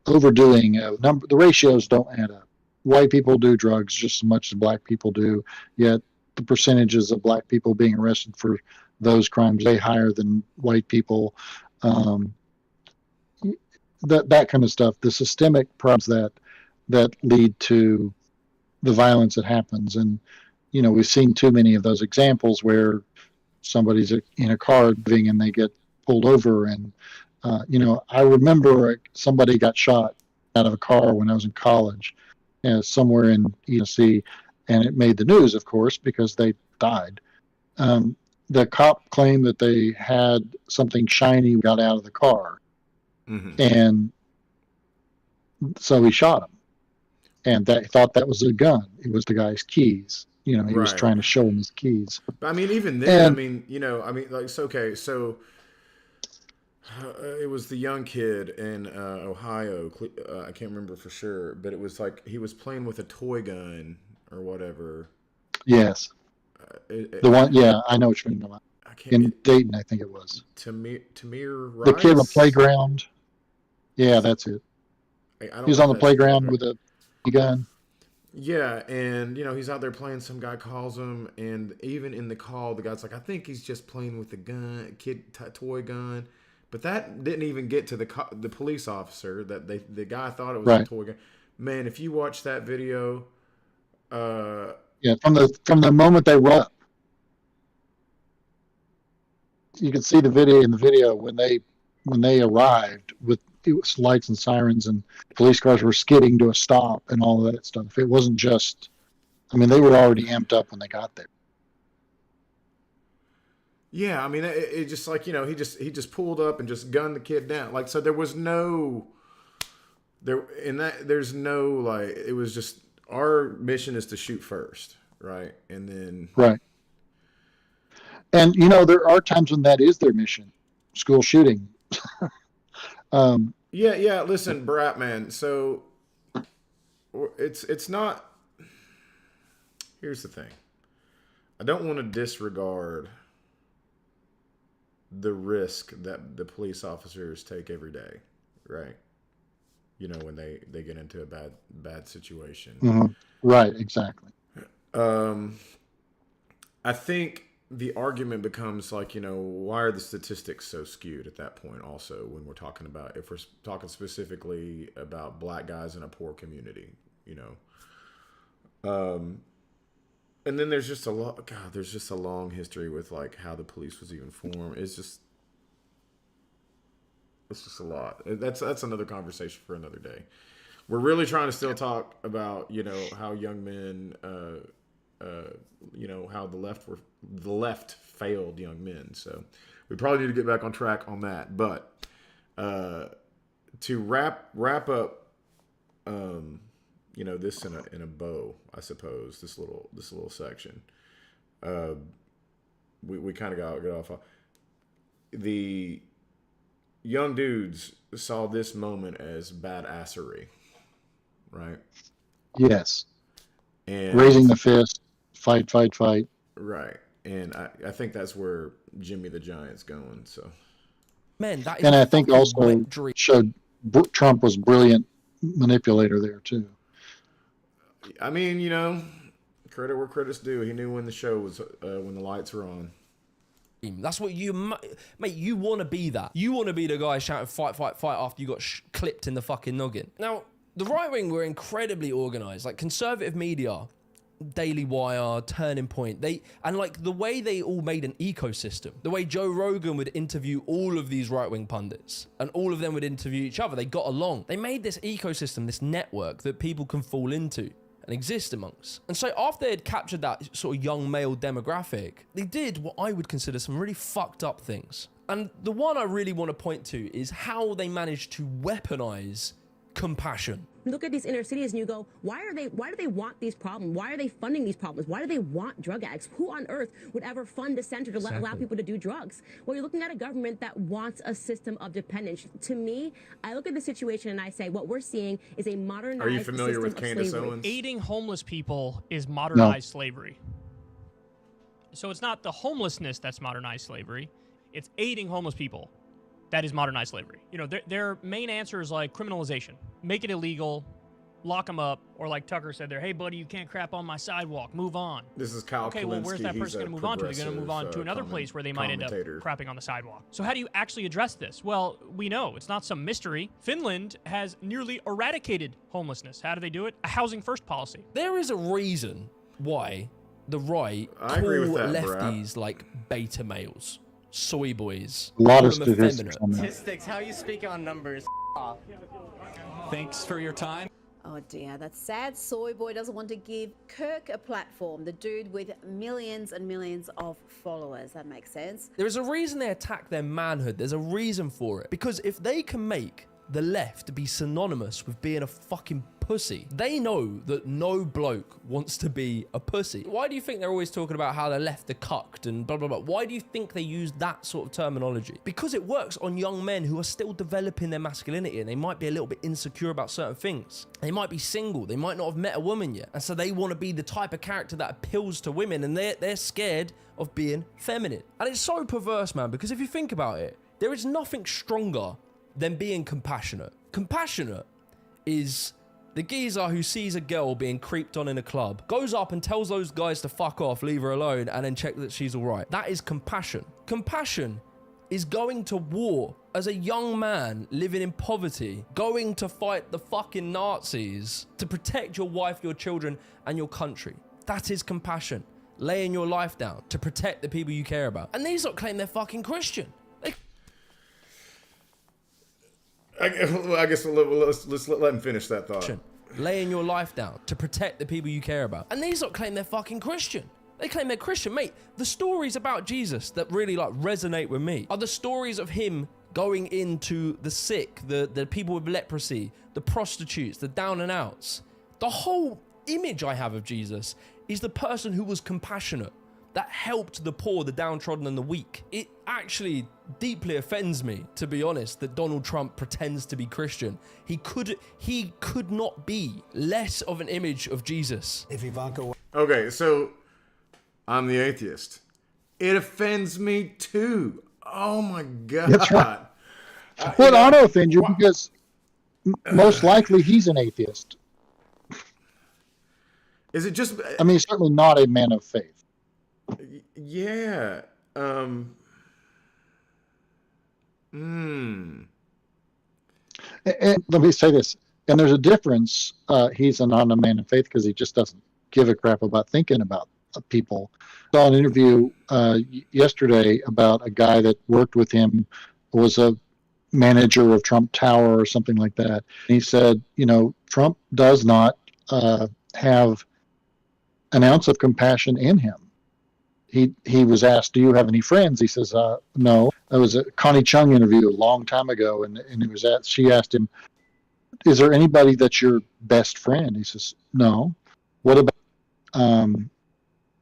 overdoing number. The ratios don't add up. White people do drugs just as much as black people do, yet the percentages of black people being arrested for those crimes way higher than white people. That kind of stuff. The systemic problems that lead to the violence that happens, and we've seen too many of those examples where somebody's in a car driving and they get pulled over, and I remember somebody got shot out of a car when I was in college, somewhere in Tennessee, and it made the news, of course, because they died. The cop claimed that they had something shiny got out of the car, and so he shot him, and they thought that was a gun. It was the guy's keys. He was trying to show him his keys. But I mean, even then, like, it's okay. So it was the young kid in Ohio. I can't remember for sure, but it was like he was playing with a toy gun or whatever. Yes. The one, I know what you're talking about. In Dayton, I think it was. Tamir Rice? The kid on the playground. Yeah, that's it. He was on the playground with a gun. Yeah, and he's out there playing. Some guy calls him, and even in the call, the guy's like, "I think he's just playing with the gun, toy gun." But that didn't even get to the police officer. That the guy thought it was a toy gun. Man, if you watch that video, from the moment they roll up, you can see the video when they arrived with lights and sirens, and police cars were skidding to a stop and all of that stuff. It wasn't just, they were already amped up when they got there. Yeah, it just like, he just pulled up and just gunned the kid down. Like, so there's no like, it was just, our mission is to shoot first, right? And then right. And there are times when that is their mission, school shooting. Yeah. Listen, Brat man. So it's not. Here's the thing. I don't want to disregard the risk that the police officers take every day, right? When they get into a bad situation. Mm-hmm. Right. Exactly. I think the argument becomes like, why are the statistics so skewed at that point also when we're talking about, if we're talking specifically about black guys in a poor community, and then there's just a long history with like how the police was even formed. It's just a lot. That's another conversation for another day. We're really trying to still talk about, how young men, how the left failed young men. So we probably need to get back on track on that. But to wrap up, this in a bow, I suppose, this little section. We kind of got off. the young dudes saw this moment as badassery, right? Yes. And raising the fist, fight, fight, fight. Right. And I think that's where Jimmy the Giant's going. So, man, that is and I think also showed Trump was brilliant manipulator there too. I mean, you know, credit where credit's due. He knew when the show was when the lights were on. That's what you, mate, you want to be that. You want to be the guy shouting fight, fight, fight after you got clipped in the fucking noggin. Now, the right wing were incredibly organized. Like conservative media, Daily Wire, Turning Point, and like the way they all made an ecosystem, the way Joe Rogan would interview all of these right-wing pundits and all of them would interview each other. They got along. They made this ecosystem, this network that people can fall into and exist amongst. And so after they had captured that sort of young male demographic, they did what I would consider some really fucked up things. And the one I really want to point to is how they managed to weaponize compassion. Look at these inner cities and you go, why do they want these problems? Why are they funding these problems? Why do they want drug addicts? Who on earth would ever fund a center to allow people to do drugs? Well, you're looking at a government that wants a system of dependence. To me, I look at the situation and I say, what we're seeing is a modernized Are you familiar system with of Candace slavery. Owens? Aiding homeless people is modernized slavery. So it's not the homelessness that's modernized slavery. It's aiding homeless people. That is modernized slavery. You know, their main answer is like criminalization. Make it illegal, lock them up, or like Tucker said there, hey, buddy, you can't crap on my sidewalk, move on. This is Kyle Okay, well, where's Kalinske. that He's person a going to move on to? They're going to move on to another place where they might end up commentator. crapping on the sidewalk. So how do you actually address this? Well, we know. It's not some mystery. Finland has nearly eradicated homelessness. How do they do it? A housing first policy. There is a reason why the right I agree with that, lefties like beta males, soy boys, A lot call of them statistics effeminate. on that. Statistics, how you speak on numbers. Off. Thanks for your time. Oh dear, that sad soy boy doesn't want to give Kirk a platform, the dude with millions and millions of followers. That makes sense. There is a reason they attack their manhood. There's a reason for it. Because if they can make the left be synonymous with being a fucking pussy, they know that no bloke wants to be a pussy. Why do you think they're always talking about how the left are cucked and blah, blah, blah? Why do you think they use that sort of terminology? Because it works on young men who are still developing their masculinity and they might be a little bit insecure about certain things. They might be single. They might not have met a woman yet. And so they want to be the type of character that appeals to women and they're scared of being feminine. And it's so perverse, man, because if you think about it, there is nothing stronger than being compassionate. Compassionate is the geezer who sees a girl being creeped on in a club, goes up and tells those guys to fuck off, leave her alone, and then check that she's all right. That is compassion. Compassion is going to war as a young man living in poverty, going to fight the fucking Nazis to protect your wife, your children, and your country. That is compassion. Laying your life down to protect the people you care about. And these lot claim they're fucking Christian. I guess let's let him finish that thought. Laying your life down to protect the people you care about. And these lot claim they're fucking Christian. They claim they're Christian. Mate, the stories about Jesus that really like resonate with me are the stories of him going into the sick, the people with leprosy, the prostitutes, the down and outs. The whole image I have of Jesus is the person who was compassionate, that helped the poor, the downtrodden, and the weak. It actually deeply offends me, to be honest, that Donald Trump pretends to be Christian. He could not be less of an image of Jesus. If Ivanka... Okay, so I'm the atheist. It offends me too. Oh my God. That's right. Well, it ought to offend you because most likely he's an atheist. Is it just... I mean, he's certainly not a man of faith. Yeah. And let me say this, and there's a difference. He's not a man of faith because he just doesn't give a crap about thinking about people. I saw an interview yesterday about a guy that worked with him, was a manager of Trump Tower or something like that. And he said, you know, Trump does not have an ounce of compassion in him. He was asked, do you have any friends? He says, no. That was a Connie Chung interview a long time ago. And she asked him, is there anybody that's your best friend? He says, no. What about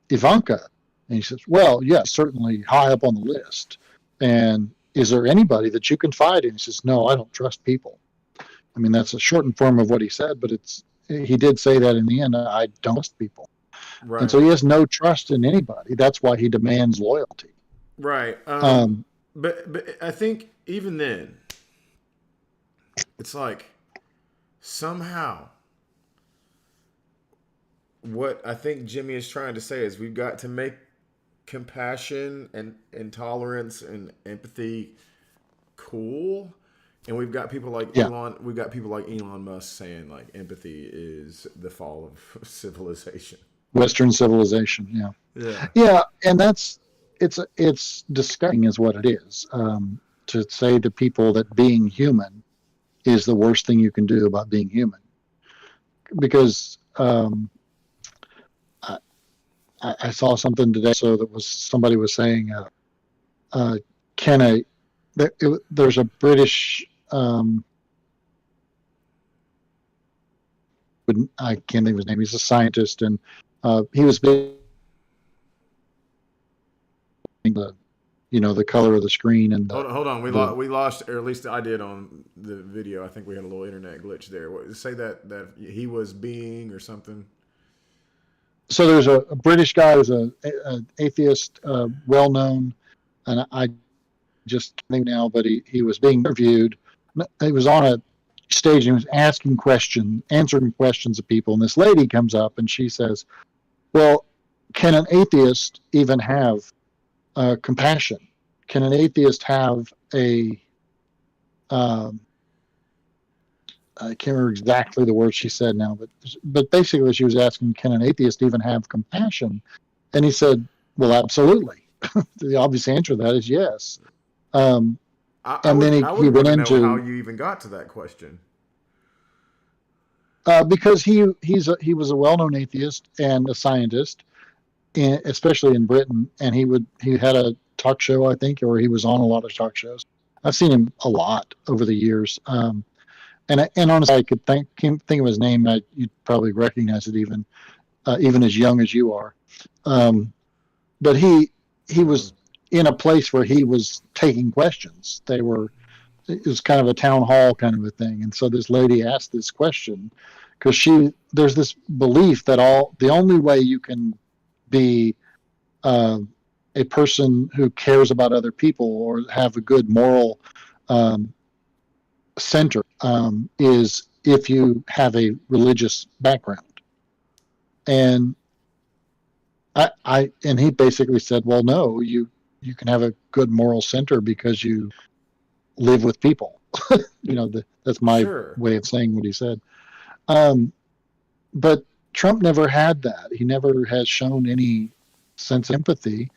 Ivanka? And he says, well, yes, certainly high up on the list. And is there anybody that you confide in? He says, no, I don't trust people. I mean, that's a shortened form of what he said, but he did say that in the end, I don't trust people. Right. And so he has no trust in anybody. That's why he demands loyalty. Right. But I think even then, it's like somehow what I think Jimmy is trying to say is we've got to make compassion and tolerance and empathy cool. And we've got people like Elon Musk saying like empathy is the fall of civilization. Western civilization, yeah, and it's disgusting, is what it is. To say to people that being human is the worst thing you can do about being human, because I saw something today. So somebody was saying, there's a British. I can't think of his name. He's a scientist, and he was being the color of the screen and hold on. We lost, or at least I did on the video. I think we had a little internet glitch there. Say that he was being or something. So there's a British guy who's an atheist, well known, and I just can't think now, but he was being interviewed. He was on a stage and he was answering questions of people, and this lady comes up and she says, well, can an atheist even have compassion? Can an atheist have I can't remember exactly the words she said now, but basically she was asking, can an atheist even have compassion? And he said, well, absolutely. The obvious answer to that is yes. I would want to know how you even got to that question. Because he was a well-known atheist and a scientist, especially in Britain, and he had a talk show, I think, or he was on a lot of talk shows. I've seen him a lot over the years, and honestly, I can't think of his name. You'd probably recognize it even as young as you are. But he was in a place where he was taking questions. It was kind of a town hall kind of a thing. And so this lady asked this question because there's this belief that the only way you can be a person who cares about other people or have a good moral center is if you have a religious background. And and he basically said, well, no, you can have a good moral center because you live with people. That's my way of saying what he said. But Trump never had that. He never has shown any sense of empathy,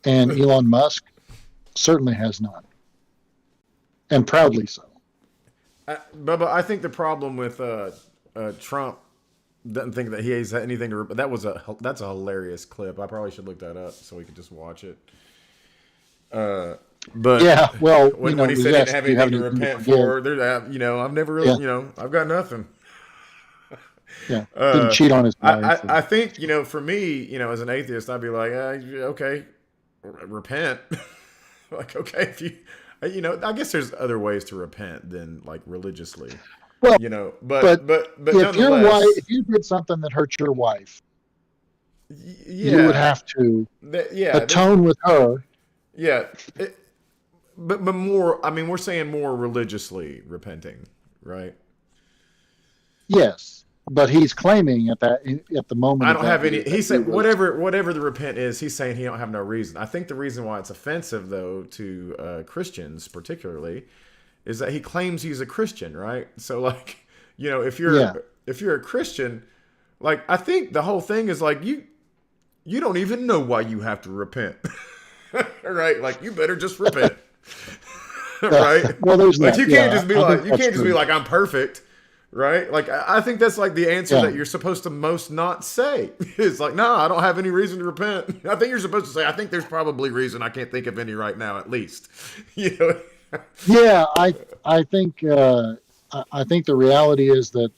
and Elon Musk certainly has none, and proudly so. Bubba, I think the problem with Trump doesn't think that he has anything to. That's a hilarious clip. I probably should look that up so we could just watch it. But yeah, well, when he said he didn't have anything to repent for, I've never really, I've got nothing. Yeah, didn't cheat on his wife. I think, for me, as an atheist, I'd be like, okay, repent. Like, okay, if you, I guess there's other ways to repent than like religiously. Well, but if you did something that hurt your wife, you would have to atone with her. Yeah, but more. I mean, we're saying more religiously repenting, right? Yes, but he's claiming at the moment. I don't have any. He said whatever the repent is. He's saying he don't have no reason. I think the reason why it's offensive though to Christians particularly is that he claims he's a Christian, right? So like, if you're a Christian, like I think the whole thing is like you don't even know why you have to repent. Right? Like you better just repent. Right? Well, there's like that. you can't just be like I'm perfect, right? Like I think that's like the answer that you're supposed to most not say. It's like, no, I don't have any reason to repent. I think you're supposed to say, I think there's probably reason. I can't think of any right now, at least. Yeah, I think the reality is that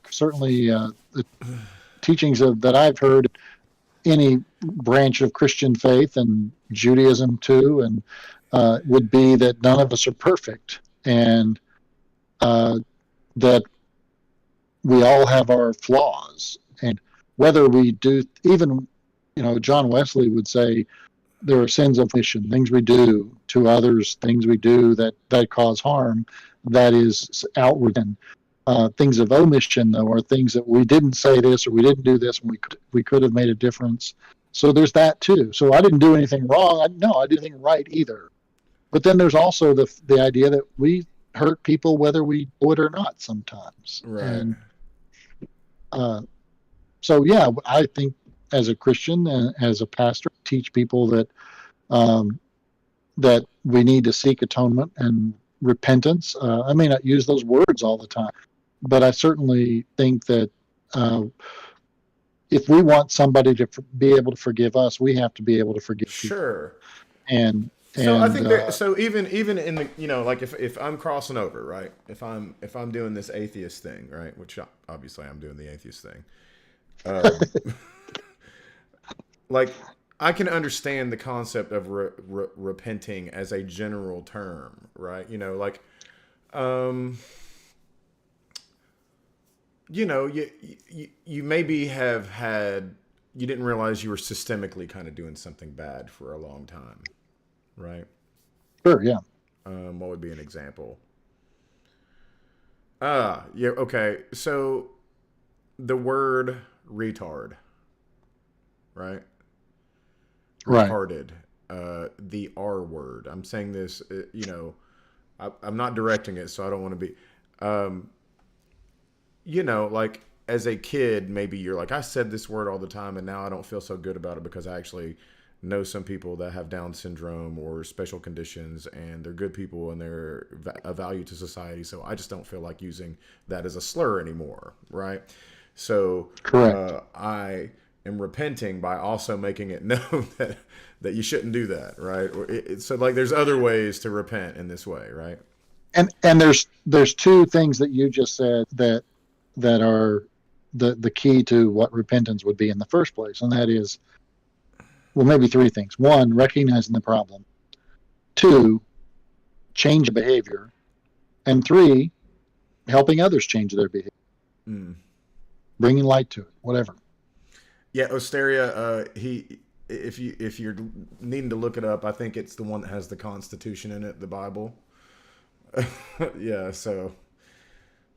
certainly the teachings that I've heard, any branch of Christian faith and Judaism too, and would be that none of us are perfect, and that we all have our flaws, and whether we do, even, John Wesley would say there are sins of omission, things we do to others, things we do that cause harm, that is outward. And things of omission, though, are things that we didn't say this or we didn't do this, and we could have made a difference. So there's that too. So I didn't do anything wrong. I didn't anything right either. But then there's also the idea that we hurt people whether we do it or not sometimes. Right. And so yeah, I think as a Christian and as a pastor, teach people that that we need to seek atonement and repentance. I may not use those words all the time, but I certainly think that if we want somebody to be able to forgive us, we have to be able to forgive people. Sure. And so I think so even in the, like if I'm crossing over, right? If I'm doing this atheist thing, right? Which obviously I'm doing the atheist thing. Like I can understand the concept of repenting as a general term, right? You maybe have had, you didn't realize you were systemically kind of doing something bad for a long time, right? Sure, yeah. What would be an example? Yeah, okay. So the word retard, right? Right. Retarded. The R word. I'm saying this, I'm not directing it, so I don't want to be, like as a kid, maybe you're like, I said this word all the time and now I don't feel so good about it because I actually know some people that have Down syndrome or special conditions and they're good people and they're a value to society. So I just don't feel like using that as a slur anymore. Right. So I am repenting by also making it known that you shouldn't do that. Right. So like there's other ways to repent in this way. Right. And there's two things that you just said that are the key to what repentance would be in the first place. And that is, well, maybe three things. One, recognizing the problem. Two, change behavior. And three, helping others change their behavior. Bringing light to it, whatever. Yeah, Osteria, if you're needing to look it up, I think it's the one that has the Constitution in it, the Bible. Yeah, so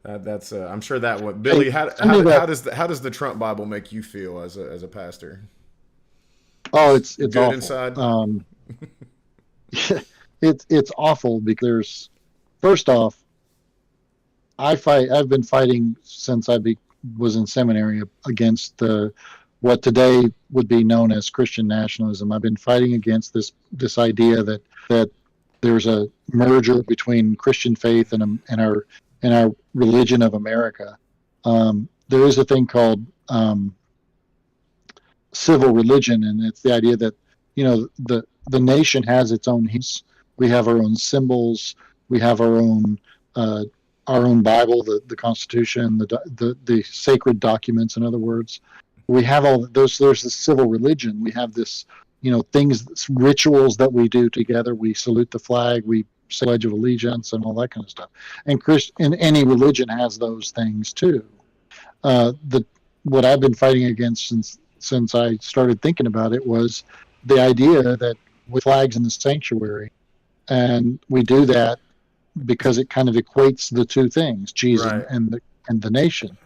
that's I'm sure that one. Billy, how does the Trump Bible make you feel as a pastor? Oh, it's good awful. Inside. It's awful because first off, I've been fighting since I was in seminary against what today would be known as Christian nationalism. I've been fighting against this idea that there's a merger between Christian faith and our religion of America. There is a thing called civil religion, and it's the idea that the nation has its own hymns. We have our own symbols. We have our own Bible, the Constitution, the sacred documents. In other words, we have all those. There's the civil religion. We have this, things, rituals that we do together. We salute the flag. We say Pledge of Allegiance and all that kind of stuff. And any religion has those things too. What I've been fighting against since I started thinking about it was the idea that with flags in the sanctuary, and we do that because it kind of equates the two things, Jesus and the nation.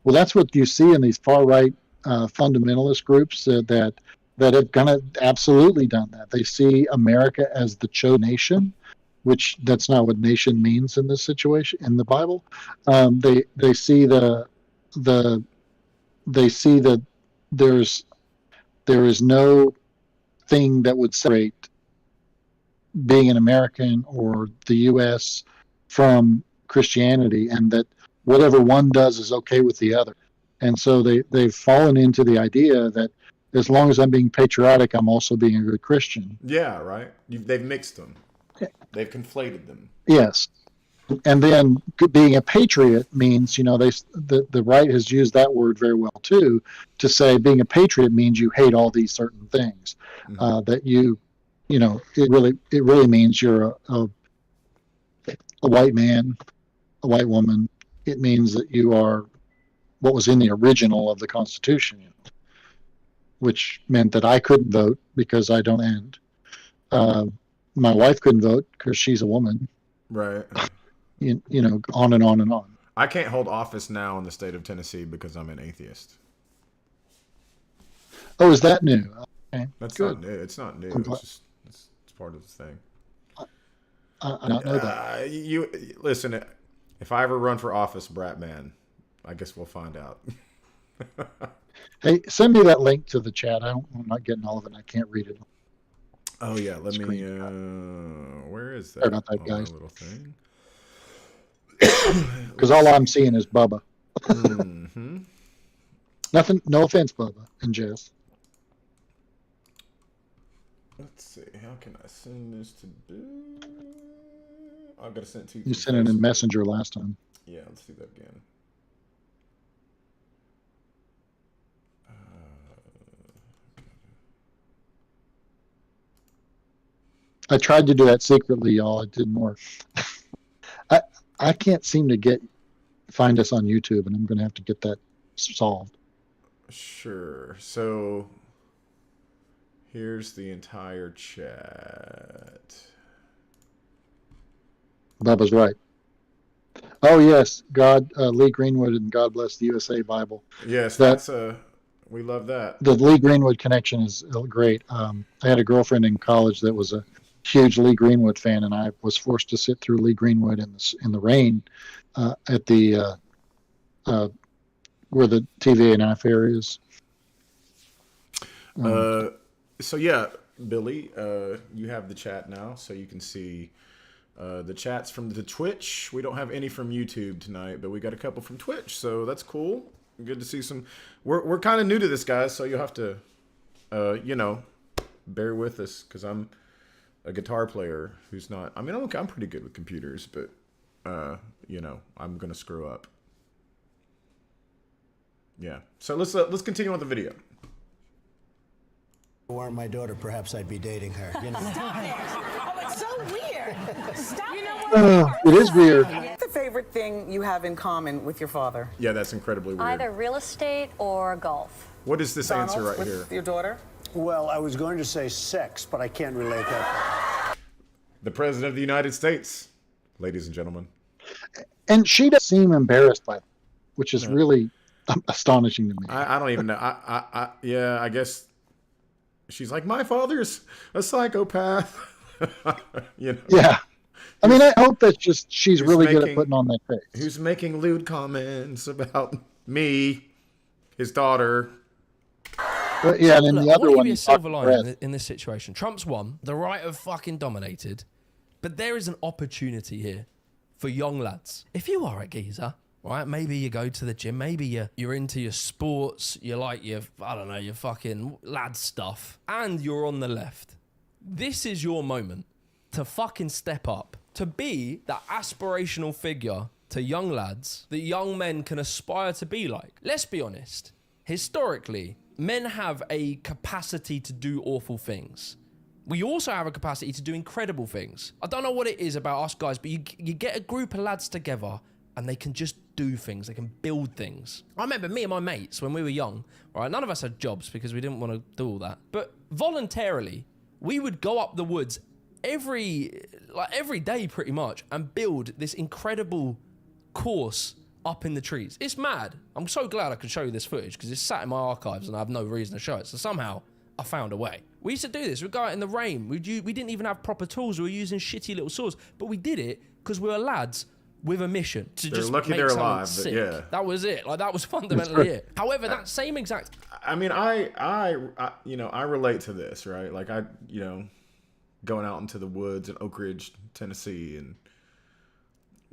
Well, that's what you see in these far right fundamentalist groups that have kind of absolutely done that. They see America as the chosen nation, which that's not what nation means in this situation in the Bible. They see that there is no thing that would separate being an American or the U.S. from Christianity, and that whatever one does is okay with the other. And so they've fallen into the idea that as long as I'm being patriotic, I'm also being a good Christian. Yeah, right. They've mixed them. They've conflated them. Yes. And then being a patriot means, the right has used that word very well too, to say being a patriot means you hate all these certain things, that you you know, it really means you're a white man, a white woman. It means that you are what was in the original of the Constitution, which meant that I couldn't vote because I don't end. My wife couldn't vote because she's a woman. Right. You know, on and on and on. I can't hold office now in the state of Tennessee because I'm an atheist. Oh, is that new? Okay, That's good. not new. It's not new. I'm glad- It's just it's part of the thing. I don't know that. You listen. If I ever run for office, Bratman, I guess we'll find out. Hey, send me that link to the chat. I'm not getting all of it. I can't read it. Oh yeah, let me. Where is that? Sorry about that, my guys. little thing. Because all I'm seeing is Bubba. Mm-hmm. Nothing. No offense, Bubba and Jess. Let's see. How can I send this to? I've got to send it to you. You sent it in Messenger last time. Yeah, let's do that again. I tried to do that secretly, y'all. It didn't work. I can't seem to find us on YouTube, and I'm going to have to get that solved. Sure. So here's the entire chat. Bubba's right. Oh yes, Lee Greenwood and God Bless the USA Bible. Yes, that's we love that. The Lee Greenwood connection is great. I had a girlfriend in college that was a huge Lee Greenwood fan, and I was forced to sit through Lee Greenwood in the rain at the where the TVA fair is. So yeah, Billy, you have the chat now, so you can see the chats from the Twitch. We don't have any from YouTube tonight, but we got a couple from Twitch, so that's cool. Good to see some. We're kind of new to this, guys, so you'll have to, you know, bear with us because I'm a guitar player who's not. I mean, I'm pretty good with computers, but you know, I'm gonna screw up. Yeah. So let's continue on the video. If you weren't my daughter, perhaps I'd be dating her. You know. Stop it! Oh, it's so weird. Stop it. It is weird. What's the favorite thing you have in common with your father? Yeah, that's incredibly weird. Either real estate or golf. What is this Donald, answer right with here? Your daughter? Well, I was going to say sex, but I can't relate that. The President of the United States, ladies and gentlemen. And she does seem embarrassed by it, which is really astonishing to me. I don't even know. Yeah, I guess she's like, my father's a psychopath. You know? Yeah. I mean, I hope that's just she's really good at putting on that face. Who's making lewd comments about me, his daughter. But yeah, and then Look, the I other want to one give you a is silver Dr. lining Brett. in this situation. Trump's won. The right have fucking dominated. But there is an opportunity here for young lads. If you are a geezer, right, maybe you go to the gym, maybe you're into your sports, you like your, I don't know, your fucking lad stuff, and you're on the left. This is your moment to fucking step up, to be that aspirational figure to young lads that young men can aspire to be like. Let's be honest. Historically, men have a capacity to do awful things. We also have a capacity to do incredible things. I don't know what it is about us guys, but you get a group of lads together and they can just do things. They can build things. I remember me and my mates when we were young, right? None of us had jobs because we didn't want to do all that. But voluntarily, we would go up the woods every day pretty much and build this incredible course up in the trees. It's mad. I'm so glad I could show you this footage because it's sat in my archives and I have no reason to show it. So somehow I found a way. We used to do this. We'd go out in the rain. We didn't even have proper tools. We were using shitty little saws, but we did it because we were lads with a mission to They're just lucky make they're someone alive, but sick. yeah. That was it. Like that was fundamentally it. However, that same exact. I mean, I you know, I relate to this, right? Like you know, going out into the woods in Oak Ridge, Tennessee, and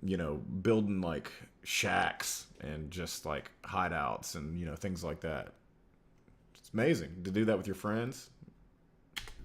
you know, building like shacks and just like hideouts and you know things like that. It's amazing to do that with your friends.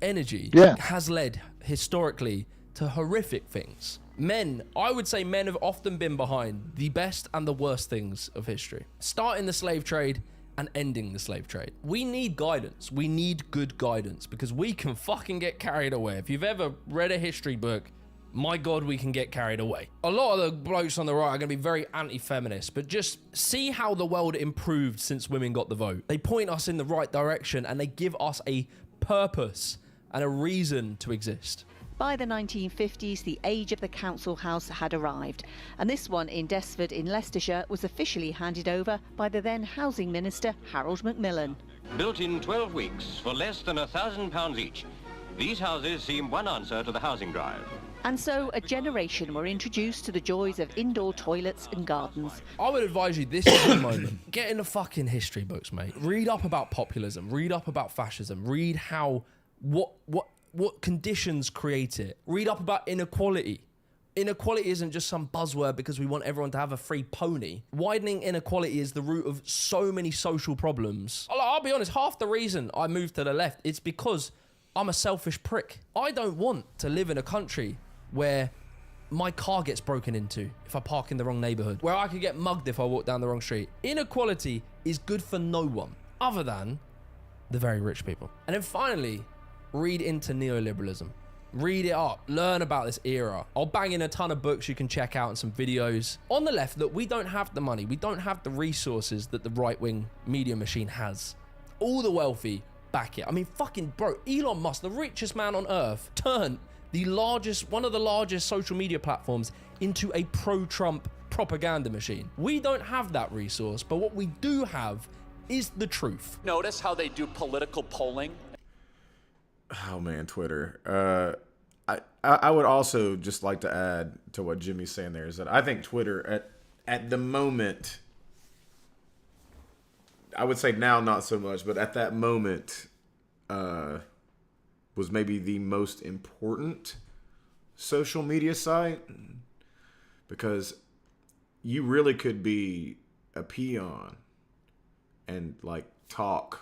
Energy Yeah. has led historically to horrific things. I would say men have often been behind the best and the worst things of history. Starting the slave trade and ending the slave trade. We need guidance. We need good guidance because we can fucking get carried away. If you've ever read a history book, my God, we can get carried away. A lot of the blokes on the right are going to be very anti-feminist, but just see how the world improved since women got the vote. They point us in the right direction and they give us a purpose and a reason to exist. By the 1950s, the age of the council house had arrived, and this one in Desford in Leicestershire was officially handed over by the then Housing Minister, Harold Macmillan. Built in 12 weeks for less than £1,000 each. These houses seem one answer to the housing drive. And so a generation were introduced to the joys of indoor toilets and gardens. I would advise you, this is the moment. Get in the fucking history books, mate. Read up about populism. Read up about fascism. Read how, what conditions create it. Read up about inequality. Inequality isn't just some buzzword because we want everyone to have a free pony. Widening inequality is the root of so many social problems. I'll be honest, half the reason I moved to the left, it's because I'm a selfish prick. I don't want to live in a country where my car gets broken into if I park in the wrong neighborhood, where I could get mugged if I walk down the wrong street. Inequality is good for no one other than the very rich people. And then finally, read into neoliberalism. Read it up, learn about this era. I'll bang in a ton of books you can check out and some videos. On the left, look, we don't have the money. We don't have the resources that the right-wing media machine has. All the wealthy back it. I mean, fucking bro, Elon Musk, the richest man on earth, turned one of the largest social media platforms into a pro-Trump propaganda machine. We don't have that resource, but what we do have is the truth. Notice how they do political polling? Oh man, Twitter. I would also just like to add to what Jimmy's saying there is that I think Twitter at the moment, I would say now not so much, but at that moment, was maybe the most important social media site, because you really could be a peon and like talk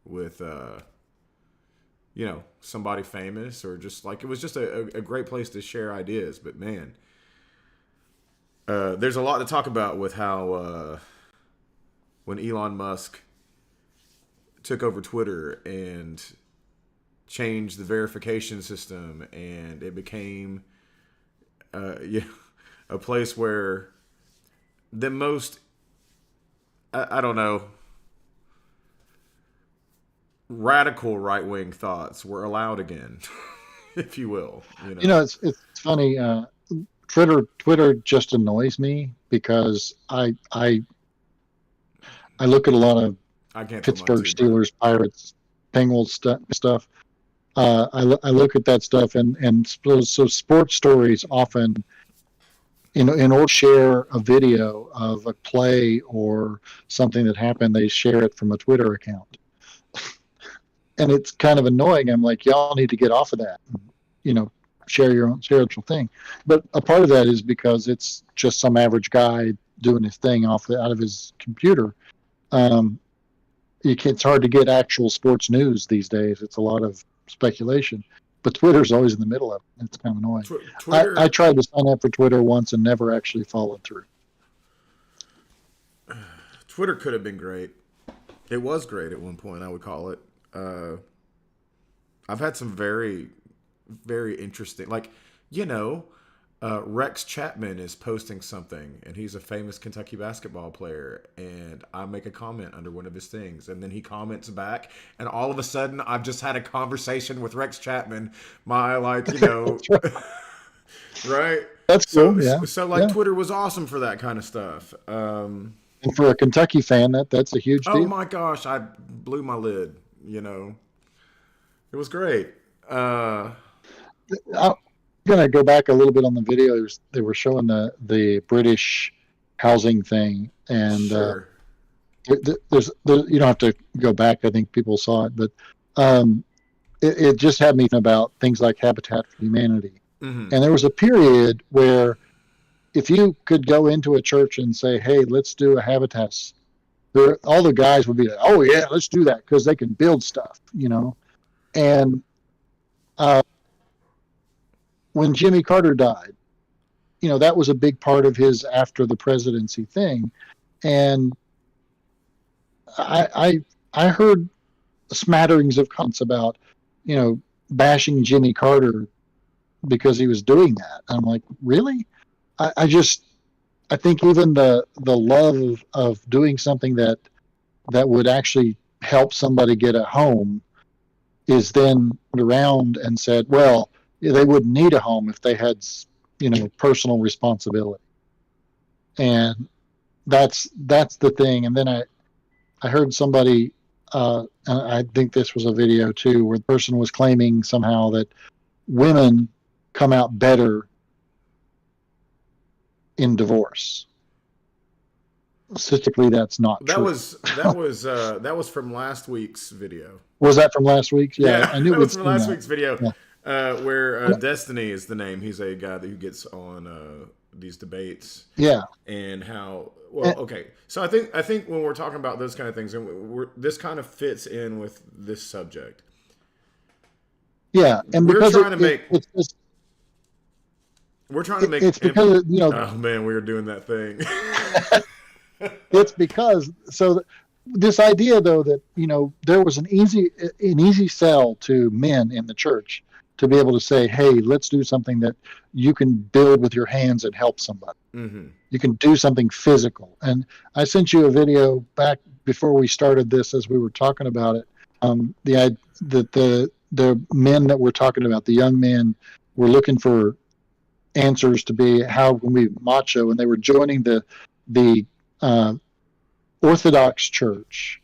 with somebody famous, or just like, it was just a great place to share ideas. But man, there's a lot to talk about with how when Elon Musk took over Twitter and changed the verification system, and it became a place where the most, I don't know, radical right-wing thoughts were allowed again, if you will. It's funny. Twitter just annoys me because I look at a lot of Pittsburgh Steelers, Pirates, Penguins stuff. I look at that stuff, and so sports stories often, in order to share a video of a play or something that happened, they share it from a Twitter account. And it's kind of annoying. I'm like, y'all need to get off of that. Share your own spiritual thing. But a part of that is because it's just some average guy doing his thing out of his computer. It's hard to get actual sports news these days. It's a lot of speculation. But Twitter's always in the middle of it. It's kind of annoying. I tried to sign up for Twitter once and never actually followed through. Twitter could have been great. It was great at one point, I would call it. I've had some very, very interesting, Rex Chapman is posting something, and he's a famous Kentucky basketball player, and I make a comment under one of his things, and then he comments back, and all of a sudden I've just had a conversation with Rex Chapman. Right? That's cool. Yeah. So Twitter was awesome for that kind of stuff. And for a Kentucky fan, that's a huge deal. Oh my gosh, I blew my lid. It was great. I'm gonna go back a little bit on the videos. They were showing the British housing thing, and sure. There's you don't have to go back. I think people saw it, but it just had me thinking about things like Habitat for Humanity. Mm-hmm. And there was a period where if you could go into a church and say, "Hey, let's do a Habitat," all the guys would be like, "Oh yeah, let's do that," because they can build stuff, And when Jimmy Carter died, that was a big part of his after the presidency thing. And I heard smatterings of comments about, bashing Jimmy Carter because he was doing that. And I'm like, really? I think even the love of doing something that would actually help somebody get a home is then around and said, well, they wouldn't need a home if they had, personal responsibility. And that's the thing. And then I heard somebody, and I think this was a video too, where the person was claiming somehow that women come out better in divorce. Statistically, that's not That true. that was from last week's video. Was that from last week's? Yeah, I knew that we'd was from seen last that. week's video, Yeah. where Destiny is the name. He's a guy who gets on these debates. Yeah. And how okay. So I think when we're talking about those kind of things, and this kind of fits in with this subject. Yeah, and we're because trying to make it's because oh man, we were doing that thing. It's because this idea though that there was an easy sell to men in the church to be able to say, hey, let's do something that you can build with your hands and help somebody. Mm-hmm. You can do something physical. And I sent you a video back before we started this as we were talking about it. The men that we're talking about, the young men, were looking for answers to be how can we macho, and they were joining the Orthodox Church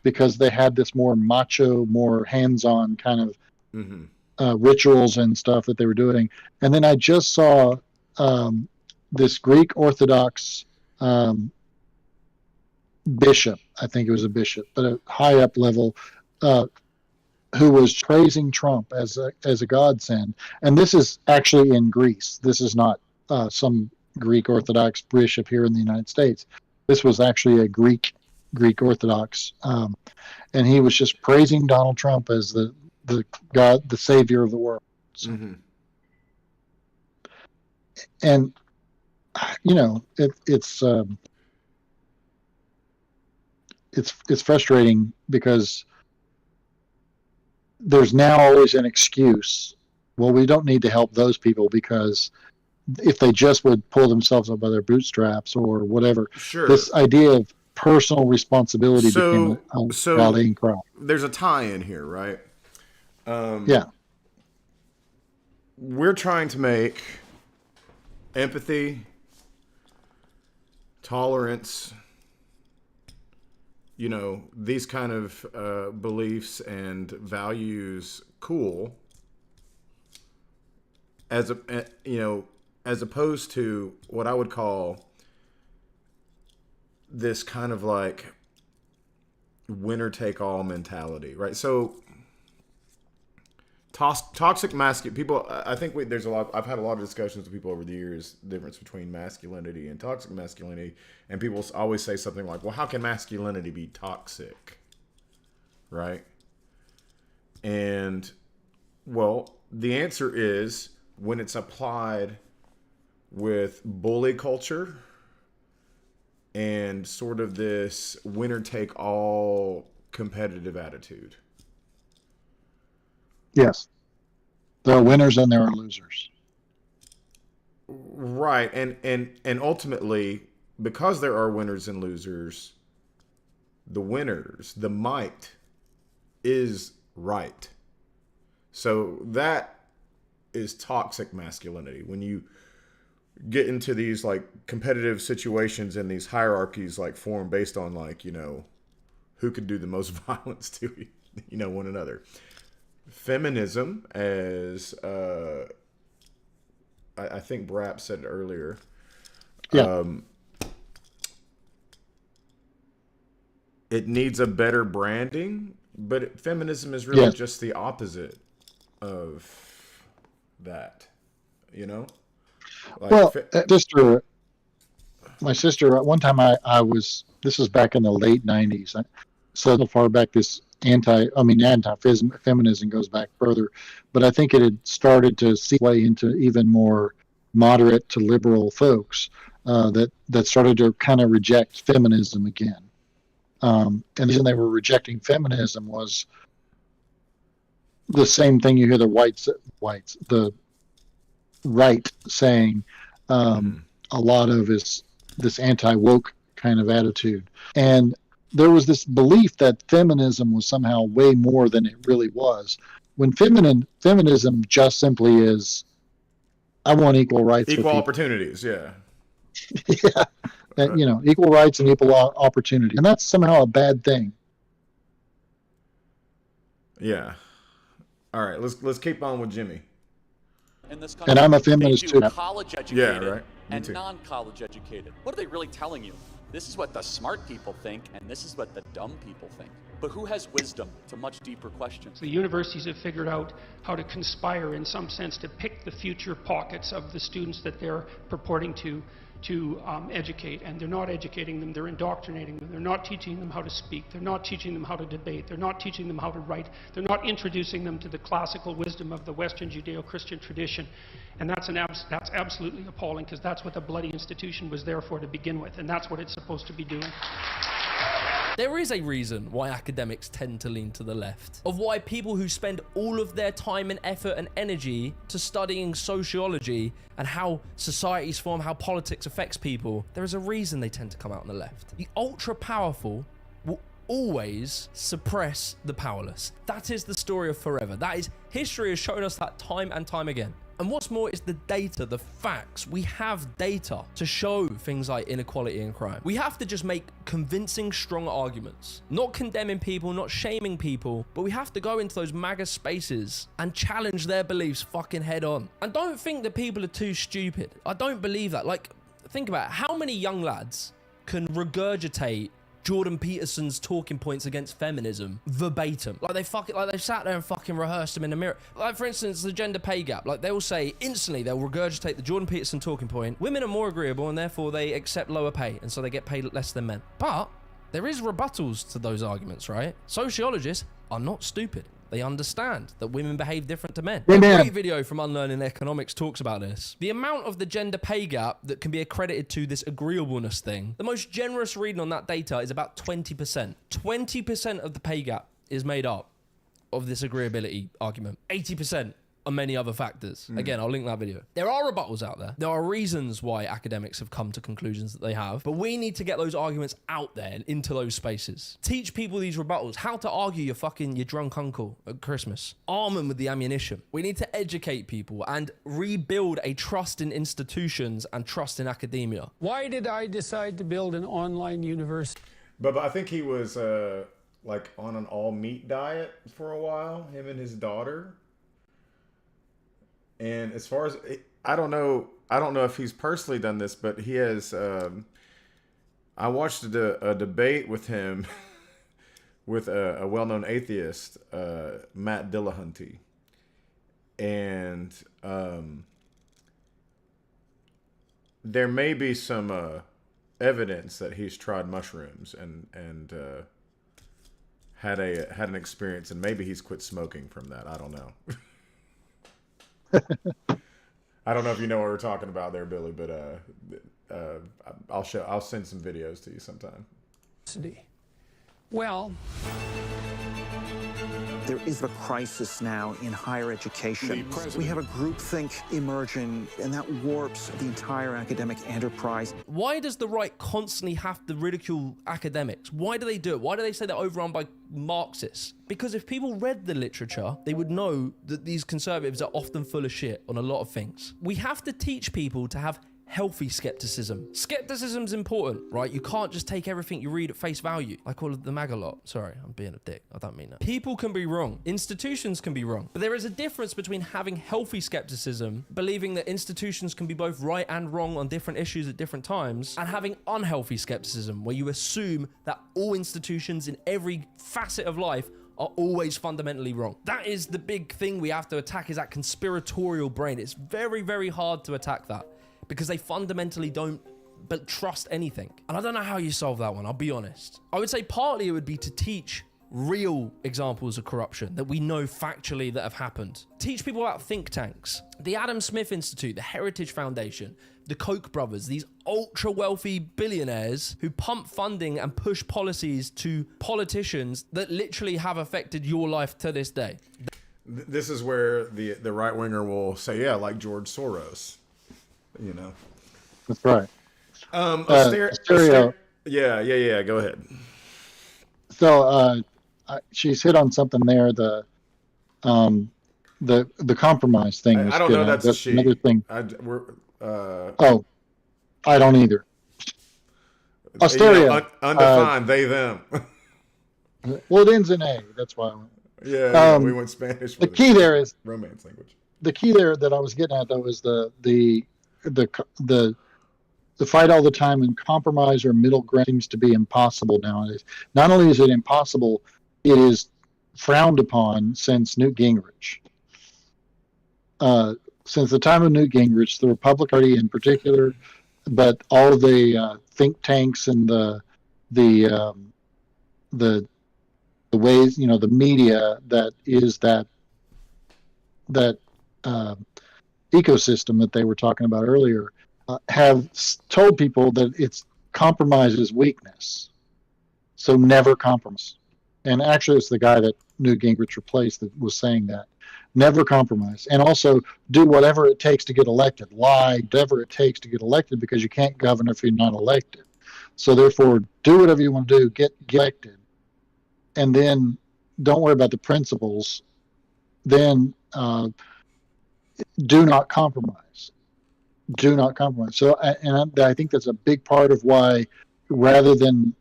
because they had this more macho, more hands-on kind of rituals and stuff that they were doing. And then I just saw this Greek Orthodox bishop, I think it was a bishop, but a high up level, who was praising Trump as a godsend. And this is actually in Greece. This is not some Greek Orthodox bishop here in the United States. This was actually a Greek Orthodox, and he was just praising Donald Trump as the God, the savior of the world. So, and it's frustrating because there's now always an excuse. Well, we don't need to help those people because if they just would pull themselves up by their bootstraps or whatever. Sure. This idea of personal responsibility became a rallying cry. There's a tie-in here, right? Yeah. We're trying to make empathy, tolerance, these kind of beliefs and values cool, as opposed to what I would call this kind of like winner take all mentality, right? So toxic masculinity, people, I think I've had a lot of discussions with people over the years, the difference between masculinity and toxic masculinity, and people always say something like, well, how can masculinity be toxic, right? And well, the answer is when it's applied with bully culture and sort of this winner take all competitive attitude. Yes. There are winners and there are losers. Right. And ultimately, because there are winners and losers, the winners, the might is right. So that is toxic masculinity. When you get into these like competitive situations and these hierarchies like form based on like, who could do the most violence to, one another. Feminism, as I think Brap said earlier, it needs a better branding, but feminism is really just the opposite of that, Like, my sister, one time I was, this was back in the late 90s. So far back this anti-feminism goes back further, but I think it had started to seep way into even more moderate to liberal folks that started to kind of reject feminism again. And the reason they were rejecting feminism was the same thing you hear the the right saying a lot of is this anti-woke kind of attitude. And there was this belief that feminism was somehow way more than it really was. When feminism just simply is, I want equal rights. Equal opportunities, yeah. Yeah. And, equal rights and equal opportunity. And that's somehow a bad thing. Yeah. All right, let's keep on with Jimmy. In this country, and I'm a feminist they do too. College educated Yeah, right. and non-college educated. What are they really telling you? This is what the smart people think, and this is what the dumb people think. But who has wisdom? It's a much deeper question. The universities have figured out how to conspire, in some sense, to pick the future pockets of the students that they're purporting to educate, and they're not educating them, they're indoctrinating them. They're not teaching them how to speak, they're not teaching them how to debate, they're not teaching them how to write, they're not introducing them to the classical wisdom of the Western Judeo-Christian tradition. And that's absolutely appalling, because that's what the bloody institution was there for to begin with, and that's what it's supposed to be doing. There is a reason why academics tend to lean to the left, of why people who spend all of their time and effort and energy to studying sociology and how societies form, how politics affects people, there is a reason they tend to come out on the left. The ultra powerful will always suppress the powerless. That is the story of forever. That is, history has shown us that time and time again. And what's more is the data, the facts. We have data to show things like inequality and crime. We have to just make convincing, strong arguments. Not condemning people, not shaming people, but we have to go into those MAGA spaces and challenge their beliefs fucking head on. And don't think that people are too stupid. I don't believe that. Like, think about it. How many young lads can regurgitate Jordan Peterson's talking points against feminism verbatim? Like they've sat there and fucking rehearsed them in the mirror. Like, for instance, the gender pay gap. Like, they'll say instantly, they'll regurgitate the Jordan Peterson talking point. Women are more agreeable and therefore they accept lower pay, and so they get paid less than men. But there is rebuttals to those arguments, right? Sociologists are not stupid. They understand that women behave different to men. A great video from Unlearning Economics talks about this. The amount of the gender pay gap that can be accredited to this agreeableness thing, the most generous reading on that data is about 20%. 20% of the pay gap is made up of this agreeability argument. 80% are many other factors. Again, I'll link that video. There are rebuttals out there. There are reasons why academics have come to conclusions that they have, but we need to get those arguments out there and into those spaces. Teach people these rebuttals, how to argue your drunk uncle at Christmas. Arm them with the ammunition. We need to educate people and rebuild a trust in institutions and trust in academia. Why did I decide to build an online university? But I think he was like on an all meat diet for a while, him and his daughter. And as far as, I don't know if he's personally done this, but he has, I watched a debate with him with a well-known atheist, Matt Dillahunty. And there may be some evidence that he's tried mushrooms and had an experience, and maybe he's quit smoking from that. I don't know. I don't know if you know what we're talking about there, Billy, but I'll send some videos to you sometime. Well, there is a crisis now in higher education. We have a groupthink emerging, and that warps the entire academic enterprise. Why does the right constantly have to ridicule academics? Why do they do it? Why do they say they're overrun by Marxists? Because if people read the literature, they would know that these conservatives are often full of shit on a lot of things. We have to teach people to have healthy skepticism. Skepticism's important, right? You can't just take everything you read at face value. I call it the MAGA lot. Sorry, I'm being a dick. I don't mean that. People can be wrong. Institutions can be wrong. But there is a difference between having healthy skepticism, believing that institutions can be both right and wrong on different issues at different times, and having unhealthy skepticism, where you assume that all institutions in every facet of life are always fundamentally wrong. That is the big thing we have to attack, is that conspiratorial brain. It's very, very hard to attack that, because they fundamentally don't trust anything. And I don't know how you solve that one, I'll be honest. I would say partly it would be to teach real examples of corruption that we know factually that have happened. Teach people about think tanks. The Adam Smith Institute, the Heritage Foundation, the Koch brothers, these ultra wealthy billionaires who pump funding and push policies to politicians that literally have affected your life to this day. This is where the right winger will say, yeah, like George Soros, you know. That's right. Stereo. Yeah. Go ahead. So she's hit on something there. The compromise thing. I don't know. That's she. Another thing. Oh, I don't either. Australia. You know, undefined. They them. Well, it ends in A. That's why. Yeah, we went Spanish. The key there is romance language. The key there that I was getting at, though, is the fight all the time, and compromise or middle ground seems to be impossible nowadays. Not only is it impossible, it is frowned upon since Newt Gingrich. Since the time of Newt Gingrich, the Republican Party in particular, but all the think tanks and the ways, you know, the media that is that ecosystem that they were talking about earlier, have told people that it's compromise is weakness. So never compromise. And actually, it's the guy that Newt Gingrich replaced that was saying that. Never compromise. And also do whatever it takes to get elected. Lie, whatever it takes to get elected, because you can't govern if you're not elected. So therefore, do whatever you want to do, get elected. And then don't worry about the principles. Then do not compromise. Do not compromise. So, and I think that's a big part of why, rather than,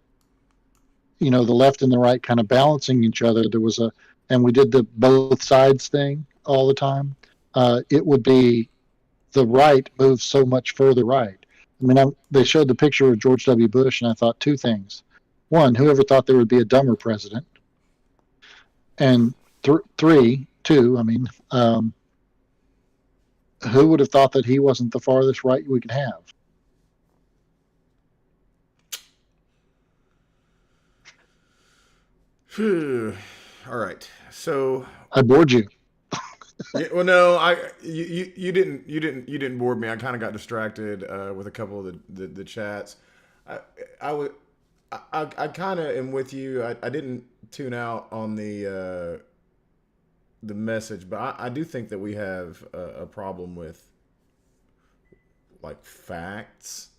you know, the left and the right kind of balancing each other, there was and we did the both sides thing all the time. It would be the right moves so much further right. I mean, they showed the picture of George W. Bush, and I thought two things. One, whoever thought there would be a dumber president? And two, I mean, who would have thought that he wasn't the farthest right we could have? All right. So I bored you. Yeah, well, no, you didn't bore me. I kind of got distracted with a couple of the chats. I kind of am with you. I didn't tune out on the message, but I do think that we have a problem with like facts,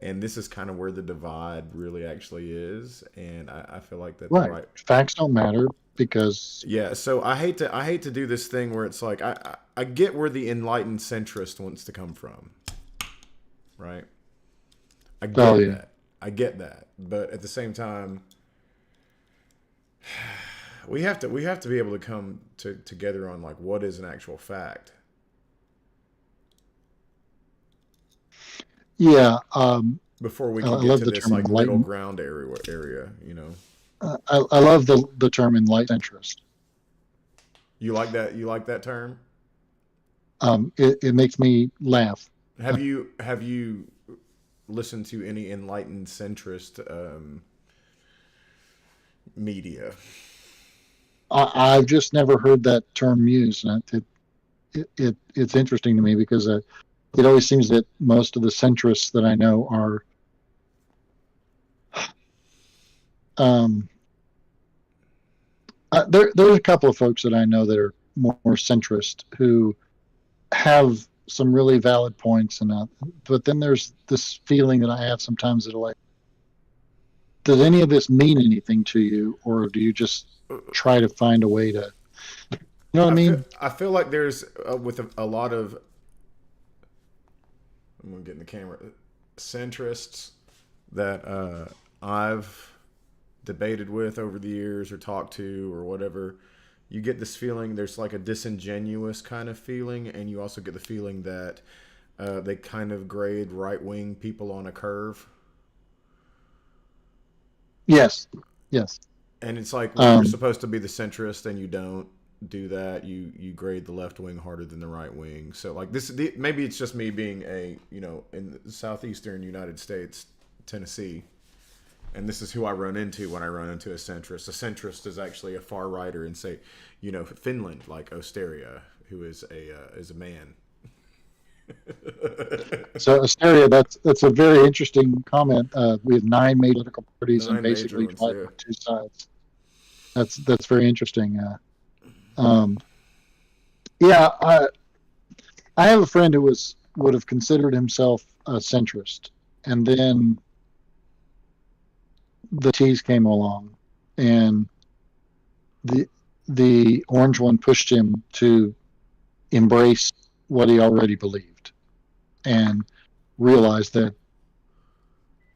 and this is kind of where the divide really actually is. And I feel like that right. Facts don't matter. Because so I hate to do this thing where it's like I get where the enlightened centrist wants to come from, right? I get that, but at the same time, we have to be able to come together on like what is an actual fact. Yeah. Before we can get to this like middle ground area, you know. I love the term enlightened centrist. You like that? You like that term? It makes me laugh. Have you listened to any enlightened centrist media? I've just never heard that term used. It's interesting to me because it always seems that most of the centrists that I know are there's a couple of folks that I know that are more centrist who have some really valid points, but then there's this feeling that I have sometimes that like, does any of this mean anything to you, or do you just try to find a way to, you know what I mean? I feel like there's with a lot of, I'm gonna get in the camera, centrists that I've debated with over the years or talked to or whatever, you get this feeling there's like a disingenuous kind of feeling, and you also get the feeling that they kind of grade right-wing people on a curve. Yes. And it's like when you're supposed to be the centrist and you don't do that, you grade the left wing harder than the right wing. So like maybe it's just me being in the southeastern United States, Tennessee. and this is who I run into when I run into a centrist. A centrist is actually a far righter in, say, Finland, like Osteria, who is a man. So, Asteria, that's a very interesting comment. We have 9 major political parties and basically fight on 2 sides. That's very interesting. I have a friend who would have considered himself a centrist, and then the T's came along, and the orange one pushed him to embrace what he already believed, and realized that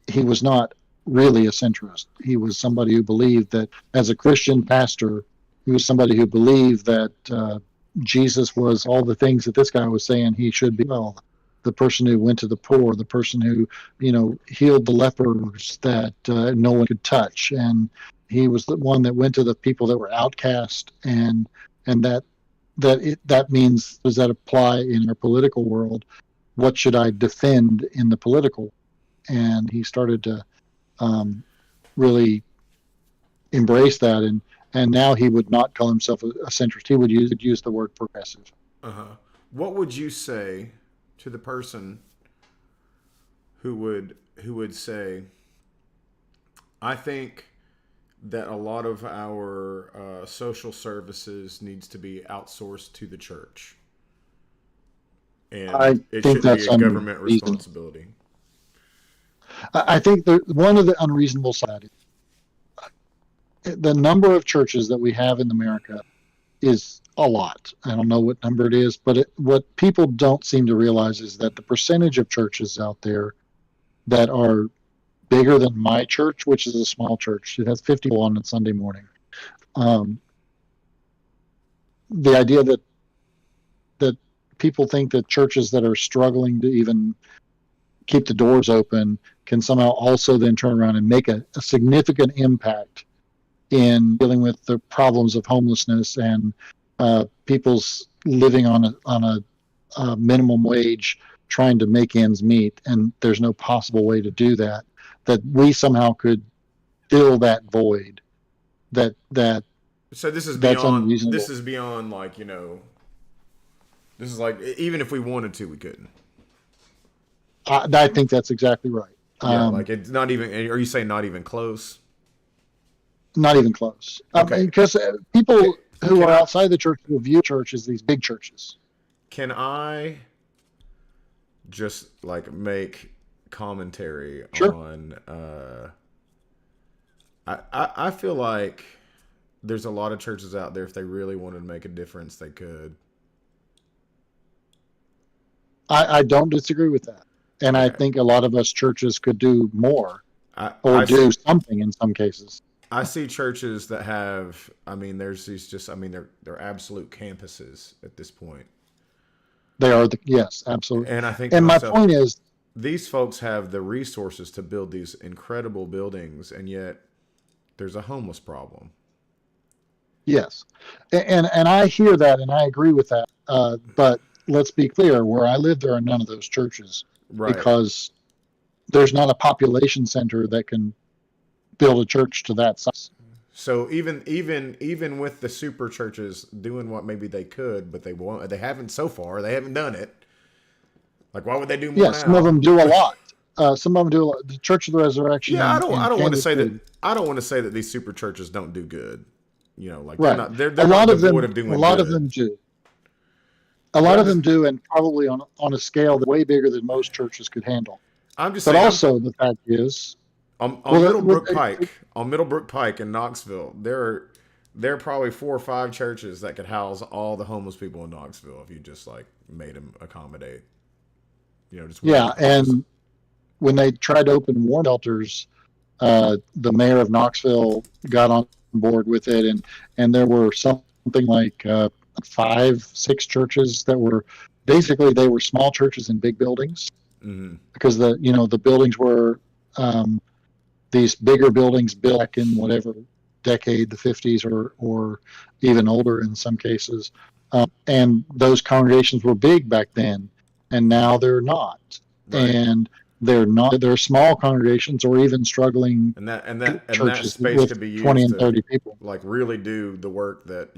he was not really a centrist. He was somebody who believed that, as a Christian pastor, he was somebody who believed that Jesus was all the things that this guy was saying he should be. Well, the person who went to the poor, the person who, healed the lepers that no one could touch, and he was the one that went to the people that were outcast, and that means, does that apply in our political world? What should I defend in the political? And he started to really embrace that, and now he would not call himself a centrist. He would use the word progressive. What would you say to the person who would say, I think that a lot of our social services needs to be outsourced to the church, and it shouldn't be a government responsibility? I think one of the unreasonable sides, the number of churches that we have in America is a lot. I don't know what number it is, but what people don't seem to realize is that the percentage of churches out there that are bigger than my church, which is a small church, it has 50 people on Sunday morning. The idea that people think that churches that are struggling to even keep the doors open can somehow also then turn around and make a significant impact in dealing with the problems of homelessness and people's living on a minimum wage, trying to make ends meet, and there's no possible way to do that. That we somehow could fill that void. So this is that's beyond. unreasonable. This is beyond, like, This is like, even if we wanted to, we couldn't. I think that's exactly right. Like, it's not even. Are you saying not even close? Not even close. Okay. Because people who are outside the church will view church as these big churches. Can I just make commentary on? I feel like there's a lot of churches out there, if they really wanted to make a difference, they could. I don't disagree with that. And I think a lot of us churches could do more do something in some cases. I see churches that have, there's these they're absolute campuses at this point. They are, yes, absolutely. And I think, my point is, these folks have the resources to build these incredible buildings, and yet there's a homeless problem. Yes. And I hear that, and I agree with that. But let's be clear, where I live, there are none of those churches. Right. Because there's not a population center that can build a church to that size. So even with the super churches doing what maybe they could, but they won't. They haven't so far. They haven't done it. Like, why would they do more? Yeah, some of them do a lot. Some of them do a lot. The Church of the Resurrection. Yeah, I don't want to say that. I don't want to say that these super churches don't do good. Right. They're not devoid of doing good. A lot of them do. A lot of them do, and probably on a scale way bigger than most churches could handle. I'm just saying. But also, the fact is, on Middlebrook Pike in Knoxville, there are probably 4 or 5 churches that could house all the homeless people in Knoxville if you just made them accommodate. And when they tried to open warm shelters, the mayor of Knoxville got on board with it, and there were something like 5-6 churches that were basically, they were small churches in big buildings, because the buildings were these bigger buildings built back in whatever decade, the 50s or even older in some cases, and those congregations were big back then, and now they're not. Right. And They're small congregations or even struggling and that churches space with could be used 20 and to 30 people. like really do the work that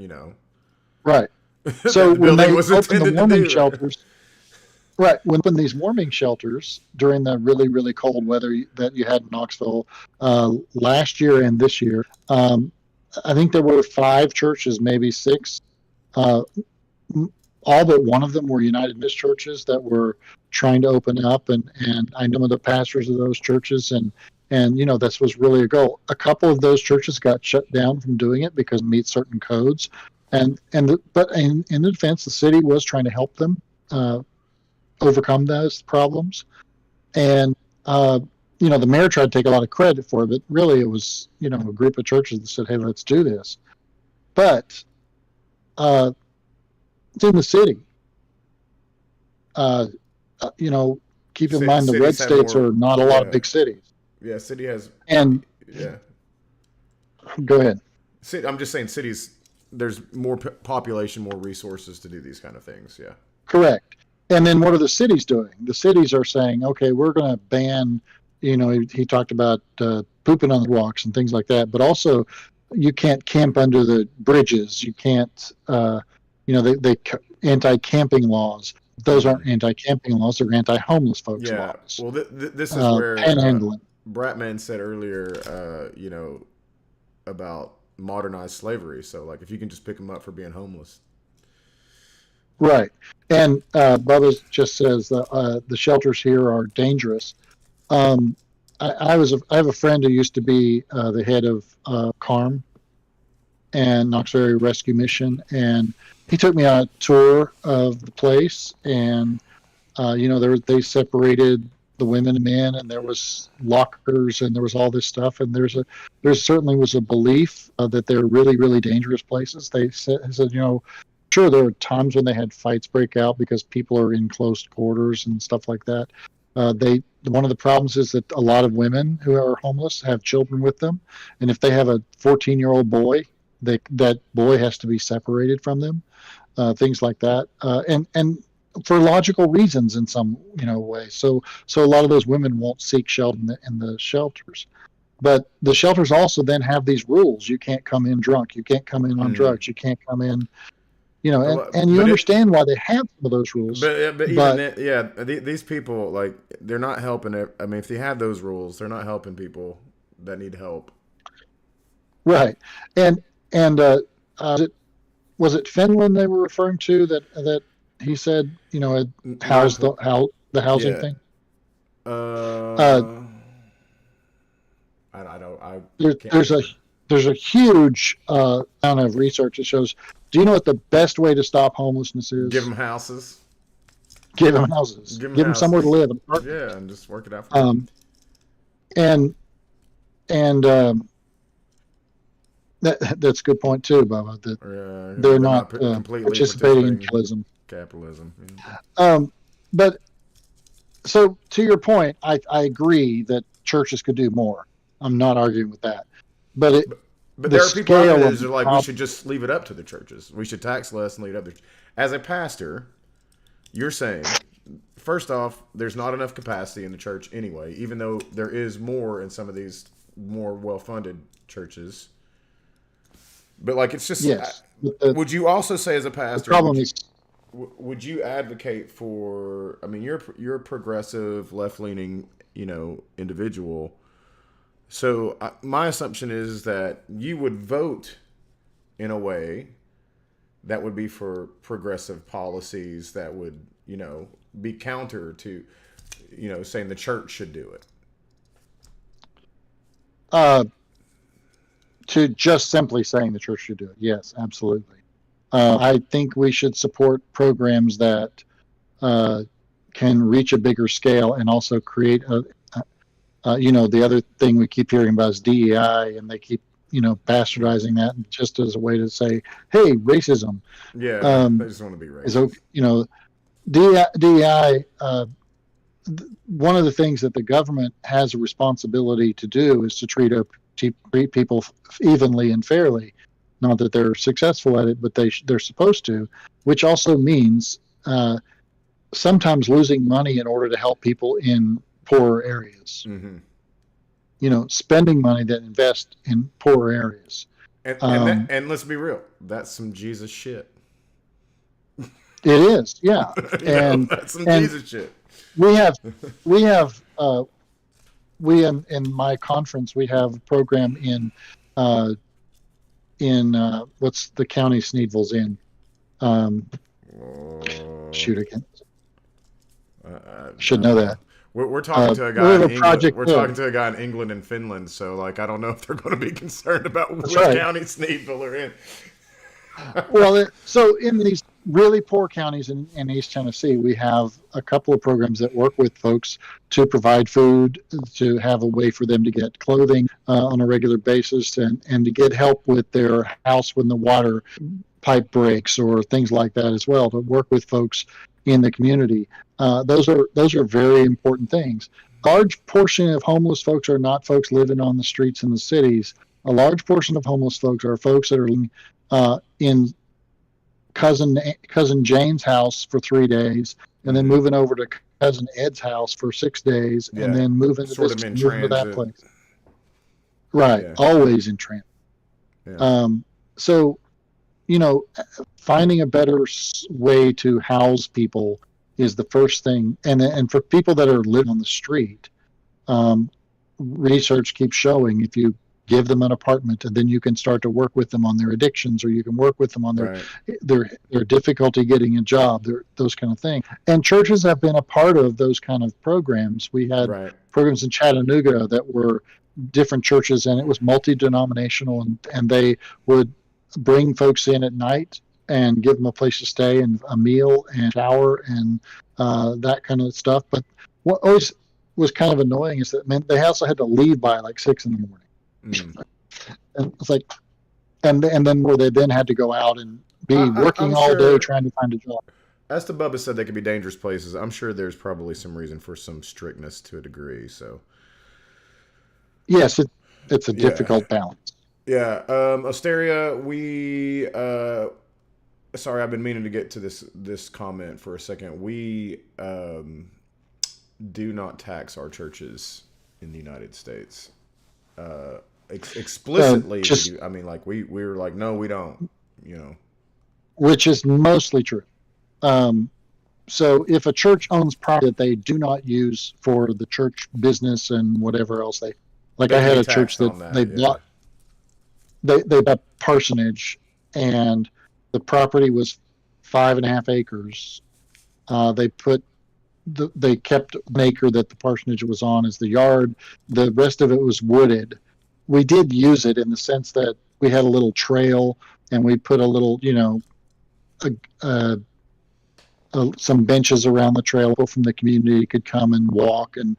Right. that So the when building they was opened the intended to warming do. shelters, right, when these warming shelters during the really, really cold weather that you had in Knoxville last year and this year, I think there were 5 churches, maybe 6. All but one of them were United Methodist churches that were trying to open up, and I know the pastors of those churches, and this was really a goal. A couple of those churches got shut down from doing it because it meets certain codes, but in the defense, the city was trying to help them overcome those problems, and the mayor tried to take a lot of credit for it, but really it was a group of churches that said, "Hey, let's do this," but it's in the city. Keep in mind the red states are not a lot of big cities. Yeah, city has. And yeah, go ahead. I'm just saying, cities. There's more population, more resources to do these kind of things. Yeah. Correct. And then what are the cities doing? The cities are saying, okay, we're going to ban. He talked about pooping on the walks and things like that, but also you can't camp under the bridges. You can't. They anti-camping laws. Those aren't anti-camping laws; they're anti-homeless folks laws. Well, this is where panhandling. Bratman said earlier, about modernized slavery. So, like, if you can just pick them up for being homeless, right? And Bubba just says that the shelters here are dangerous. I have a friend who used to be the head of CARM and Knoxville Area Rescue Mission, and he took me on a tour of the place, and they separated the women and men, and there was lockers, and there was all this stuff, and there certainly was a belief that they're really, really dangerous places. They said, sure, there are times when they had fights break out because people are in close quarters and stuff like that. One of the problems is that a lot of women who are homeless have children with them, and if they have a 14-year-old boy, that boy has to be separated from them, things like that, and for logical reasons in some way. So a lot of those women won't seek shelter in the shelters, but the shelters also then have these rules: you can't come in drunk, you can't come in on drugs, you can't come in, and you understand why they have some of those rules. These people, like, they're not helping it. I mean, if they have those rules, they're not helping people that need help. Right, and was it Finland they were referring to that he said housed the housing thing? There's a huge amount of research that shows. Do you know what the best way to stop homelessness is? Give them houses. Give them houses. Give them somewhere to live. Yeah, and just work it out for them. That's a good point too, Bubba. That they're not participating in capitalism. But so to your point, I agree that churches could do more. I'm not arguing with that. But there are people out there that are like, we should just leave it up to the churches. We should tax less and leave it up to. As a pastor, you're saying, first off, there's not enough capacity in the church anyway, even though there is more in some of these more well-funded churches. But, like, it's just. Yes. Would you also say, as a pastor, would you advocate for? I mean, you're a progressive, left-leaning, individual. So my assumption is that you would vote in a way that would be for progressive policies that would, be counter to, saying the church should do it. To just simply saying the church should do it. Yes, absolutely. I think we should support programs that can reach a bigger scale and also create the other thing we keep hearing about is DEI, and they keep, bastardizing that just as a way to say, hey, racism. Yeah, they just want to be racist. DEI, one of the things that the government has a responsibility to do is to treat people evenly and fairly. Not that they're successful at it, but they're supposed to, which also means sometimes losing money in order to help people in poorer areas. Mm-hmm. You know, spending money that invest in poorer areas. And let's be real, that's some Jesus shit. It is, yeah. And that's some and Jesus shit. We in my conference, we have a program in what's the county Sneedville's in? Shoot, again. Should know that. We're talking to a guy in England. We're talking to a guy in there. England and Finland, so like I don't know if they're going to be concerned about which right. county Sneedville are in. Well, so in these really poor counties in East Tennessee, we have a couple of programs that work with folks to provide food, to have a way for them to get clothing on a regular basis, and to get help with their house when the water pipe breaks or things like that as well, to work with folks in the community. Those are very important things. A large portion of homeless folks are not folks living on the streets in the cities. A large portion of homeless folks are folks that are in cousin Jane's house for 3 days, and then moving over to cousin Ed's house for 6 days, and then moving to that place. Right, always in transit. Yeah. So, you know, finding a better way to house people is the first thing, and for people that are living on the street, research keeps showing if you give them an apartment, and then you can start to work with them on their addictions, or you can work with them on their difficulty getting a job, those kind of things. And churches have been a part of those kind of programs. We had programs in Chattanooga that were different churches, and it was multi-denominational, and they would bring folks in at night and give them a place to stay and a meal and shower and that kind of stuff. But what always was kind of annoying is that it meant they also had to leave by like 6 in the morning. And it's like, and then where they then had to go out and be working all day trying to find a job. As the Bubba said, they could be dangerous places. I'm sure there's probably some reason for some strictness to a degree. So, yes, it's a difficult balance. Yeah, Osteria, we sorry, I've been meaning to get to this comment for a second. We do not tax our churches in the United States. Explicitly, I mean, like we were like, no, we don't, you know, which is mostly true. So if a church owns property that they do not use for the church business and whatever else I had a church that they bought, they bought parsonage, and the property was 5.5 acres. They kept an acre that the parsonage was on as the yard. The rest of it was wooded. We did use it in the sense that we had a little trail, and we put a little, you know, some benches around the trail. People from the community could come and walk and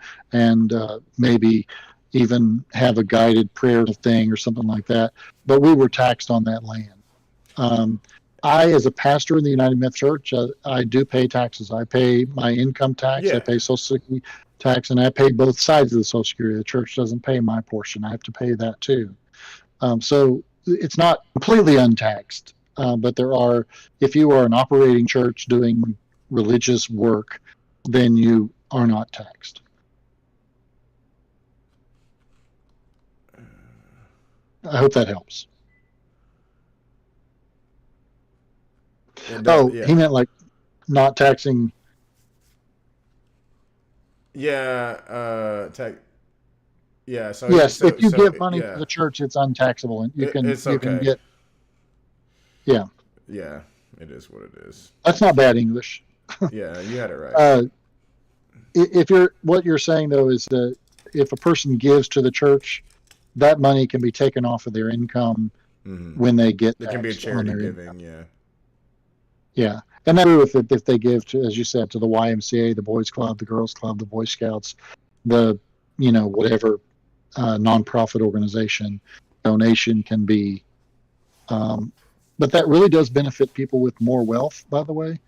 maybe even have a guided prayer thing or something like that. But we were taxed on that land. I, as a pastor in the United Methodist Church, I do pay taxes. I pay my income tax, I pay Social Security tax, and I pay both sides of the Social Security. The church doesn't pay my portion. I have to pay that too. So it's not completely untaxed, but there are, if you are an operating church doing religious work, then you are not taxed. I hope that helps. He meant like not taxing. Yeah, yeah. So yes, if you give money to the church, it's untaxable, and you can get. Yeah. Yeah, it is what it is. That's not bad English. Yeah, you had it right. What you're saying though is that if a person gives to the church, that money can be taken off of their income when they get. It can be a charity giving, yeah. Yeah, and I agree with it if they give to, as you said, to the YMCA, the Boys Club, the Girls Club, the Boy Scouts, whatever nonprofit organization, donation can be. But that really does benefit people with more wealth, by the way,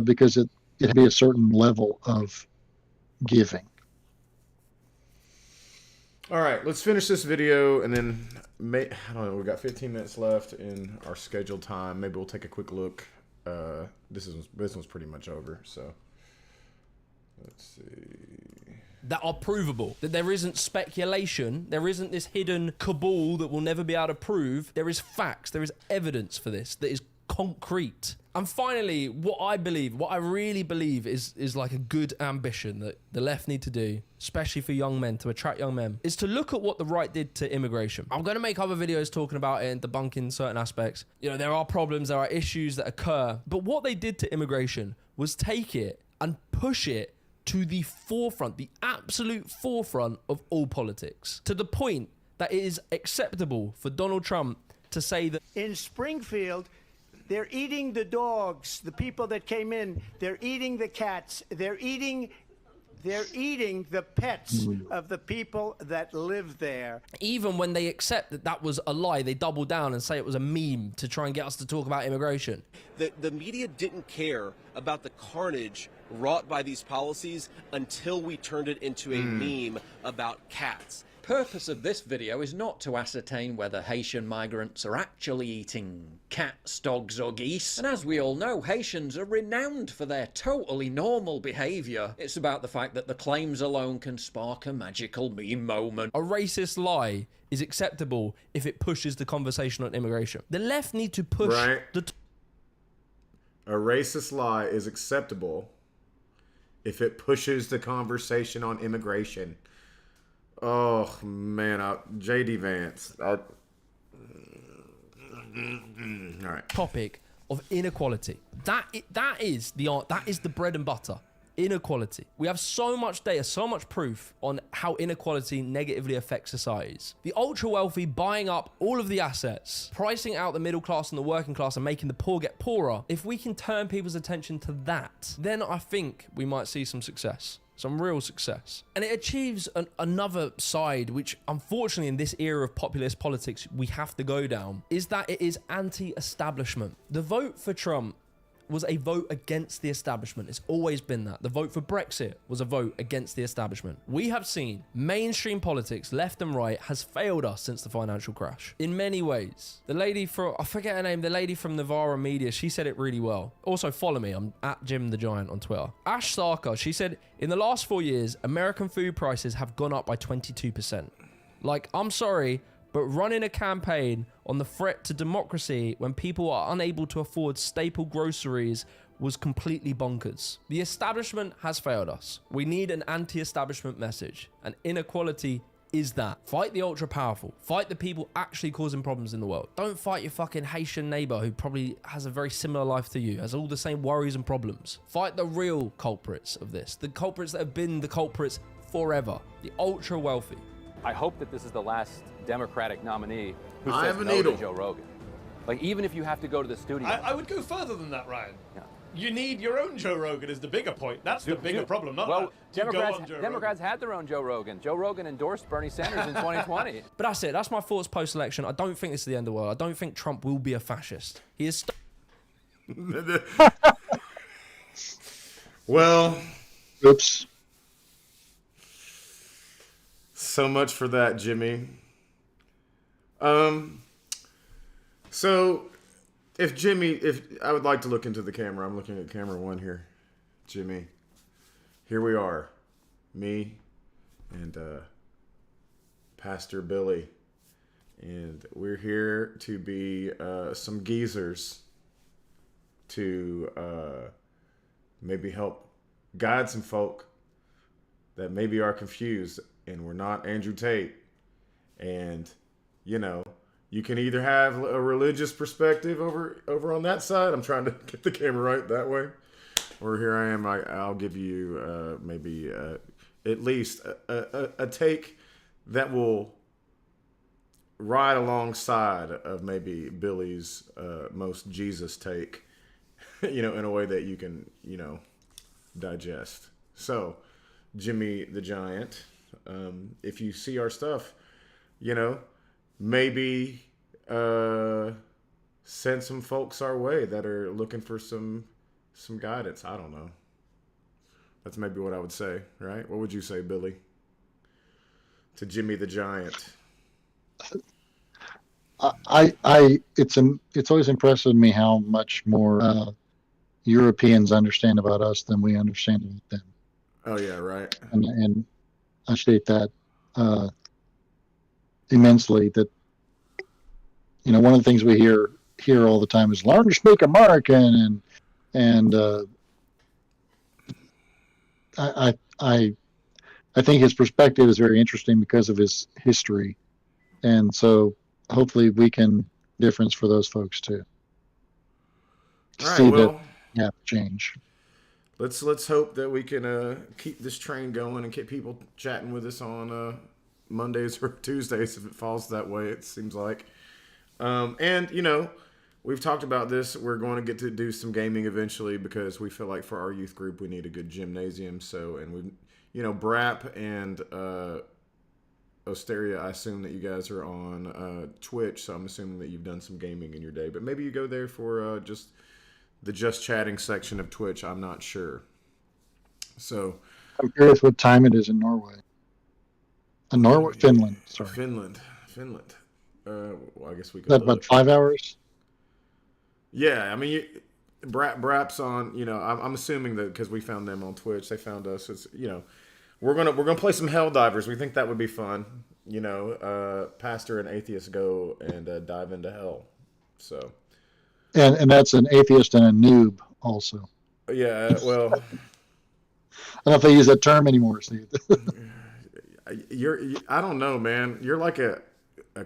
because it be a certain level of giving. All right, let's finish this video, and then I don't know. We've got 15 minutes left in our scheduled time. Maybe we'll take a quick look. This one's pretty much over. So let's see. that are provable, that there isn't speculation, there isn't this hidden cabal that we'll never be able to prove. There is facts, there is evidence for this that is concrete. And finally, what I really believe is like a good ambition that the left need to do, especially for young men, to attract young men, is to look at what the right did to immigration. I'm going to make other videos talking about it and debunking certain aspects. You know, there are problems, there are issues that occur, but what they did to immigration was take it and push it to the forefront, the absolute forefront of all politics, to the point that it is acceptable for Donald Trump to say that in Springfield, they're eating the dogs, the people that came in. They're eating the cats. They're eating the pets of the people that live there. Even when they accept that that was a lie, they double down and say it was a meme to try and get us to talk about immigration. The media didn't care about the carnage wrought by these policies until we turned it into a meme about cats. Purpose of this video is not to ascertain whether Haitian migrants are actually eating cats, dogs or geese. And as we all know, Haitians are renowned for their totally normal behaviour. It's about the fact that the claims alone can spark a magical meme moment. A racist lie is acceptable if it pushes the conversation on immigration. The left need to push a racist lie is acceptable if it pushes the conversation on immigration. Oh man, JD Vance. All right. Topic of inequality. That is the bread and butter. Inequality. We have so much data, so much proof on how inequality negatively affects societies. The ultra wealthy buying up all of the assets, pricing out the middle class and the working class and making the poor get poorer. If we can turn people's attention to that, then I think we might see some success. Some real success. And it achieves another side, which unfortunately in this era of populist politics we have to go down, is that it is anti-establishment. The vote for Trump was a vote against the establishment. It's always been that. The vote for Brexit was a vote against the establishment. We have seen mainstream politics, left and right, has failed us since the financial crash in many ways. The lady from, I forget her name, the lady from Navarra Media, she said it really well. Also follow me, I'm at Jim the Giant on Twitter. Ash Sarkar, she said, in the last 4 years, American food prices have gone up by 22%. Like, I'm sorry, but running a campaign on the threat to democracy when people are unable to afford staple groceries was completely bonkers. The establishment has failed us. We need an anti-establishment message, and inequality is that. Fight the ultra powerful. Fight the people actually causing problems in the world. Don't fight your fucking Haitian neighbor who probably has a very similar life to you, has all the same worries and problems. Fight the real culprits of this, the culprits that have been the culprits forever, the ultra wealthy. I hope that this is the last Democratic nominee who I says have a no needle. to Joe Rogan. Like, even if you have to go to the studio. I would go further than that, Ryan. Yeah. You need your own Joe Rogan is the bigger point. That's the bigger problem, not well, that. Democrats had their own Joe Rogan. Joe Rogan endorsed Bernie Sanders in 2020. But that's it. That's my thoughts post-election. I don't think this is the end of the world. I don't think Trump will be a fascist. He is... Well... Oops. So much for that, Jimmy. So if I would like to look into the camera, I'm looking at camera 1 here. Jimmy, here we are, me and Pastor Billy, and we're here to be some geezers to maybe help guide some folk that maybe are confused, and we're not Andrew Tate. And you know, you can either have a religious perspective over on that side. I'm trying to get the camera right that way. Or here I am. I'll give you maybe at least a take that will ride alongside of maybe Billy's most Jesus take, you know, in a way that you can, you know, digest. So, Jimmy the Giant, if you see our stuff, you know, maybe send some folks our way that are looking for some guidance. I don't know. That's maybe what I would say, right? What would you say, Billy? To Jimmy the Giant. It's always impressed me how much more Europeans understand about us than we understand about them. Oh yeah, right. And I appreciate that immensely. That one of the things we hear all the time is learn to speak American, and I think his perspective is very interesting because of his history, and so hopefully we can difference for those folks too. All right, well, that change. Let's hope that we can keep this train going and get people chatting with us on Mondays or Tuesdays if it falls that way. It seems like, and we've talked about this. We're going to get to do some gaming eventually because we feel like for our youth group we need a good gymnasium. So, and we, Brap and Osteria, I assume that you guys are on Twitch, so I'm assuming that you've done some gaming in your day. But maybe you go there for just the just chatting section of Twitch. I'm not sure. So I'm curious what time it is in Norway. Finland. Sorry. Finland. Well, I guess we could. That about 5 hours. Yeah, I mean, Brap's on. I'm assuming that because we found them on Twitch, they found us. It's we're gonna play some Helldivers. We think that would be fun. Pastor and Atheist go and dive into hell. So. And that's an atheist and a noob also. Yeah, well, I don't know if they use that term anymore, Steve. I don't know, man. You're like a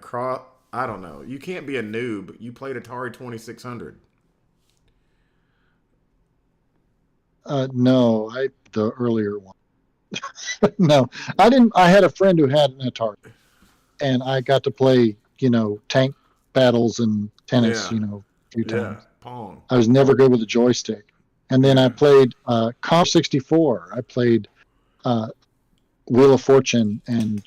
cross. I don't know. You can't be a noob. You played Atari 2600. No, the earlier one. No, I didn't. I had a friend who had an Atari, and I got to play, tank battles and tennis, a few times. Pong. I was never good with a joystick. And then I played Comp 64. I played Wheel of Fortune and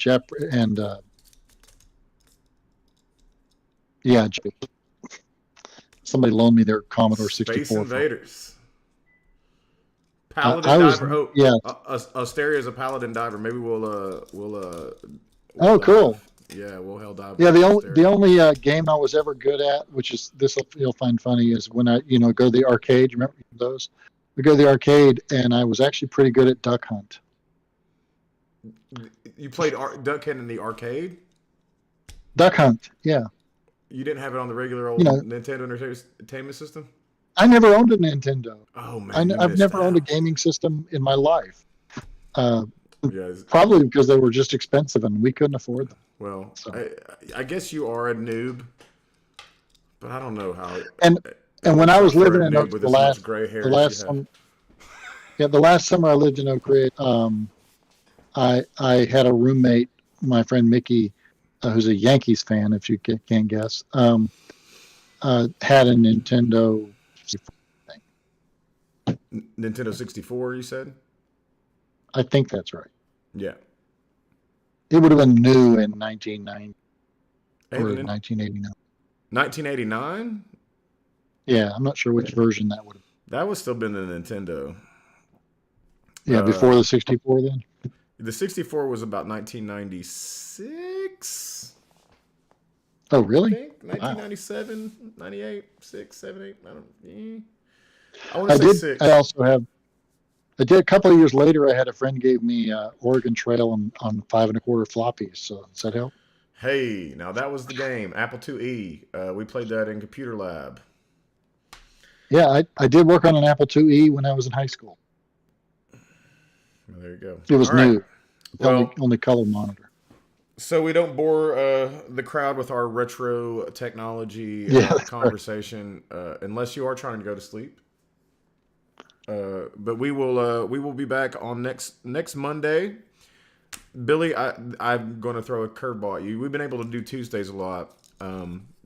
somebody loaned me their Commodore 64. Space Invaders. Paladin Diver. Asteria is a Paladin Diver. Maybe we'll oh, cool. Yeah, we'll hell dive. Yeah, the only game I was ever good at, which is this you'll find funny, is when I go to the arcade. Remember those? We go to the arcade, and I was actually pretty good at Duck Hunt. You played Duck Hunt in the arcade? Duck Hunt, yeah. You didn't have it on the regular old Nintendo Entertainment System? I never owned a Nintendo. Oh man, I've never owned a gaming system in my life. Probably because they were just expensive and we couldn't afford them. Well, so. I guess you are a noob, but I don't know how. And when I was living in the last summer I lived in Oak Ridge, I had a roommate, my friend Mickey, who's a Yankees fan, if you can't guess, had a Nintendo. Nintendo 64, you said? I think that's right. Yeah. It would have been new in 1990 or 1989. 1989? Yeah, I'm not sure which version that would have. That would still been the Nintendo. Yeah, before the 64 then? The 64 was about 1996. Oh, really? I think 1997, wow. 98, 6, 7, 8. I want to say 6. I also have. I did a couple of years later. I had a friend gave me Oregon Trail on 5 1/4 floppies. So does that help? Hey, now that was the game, Apple IIe. We played that in computer lab. Yeah, I did work on an Apple IIe when I was in high school. Well, there you go. It was new. Well, only color monitor. So we don't bore the crowd with our retro technology conversation, unless you are trying to go to sleep. But we will be back on next Monday. Billy, I'm going to throw a curveball at you. We've been able to do Tuesdays a lot.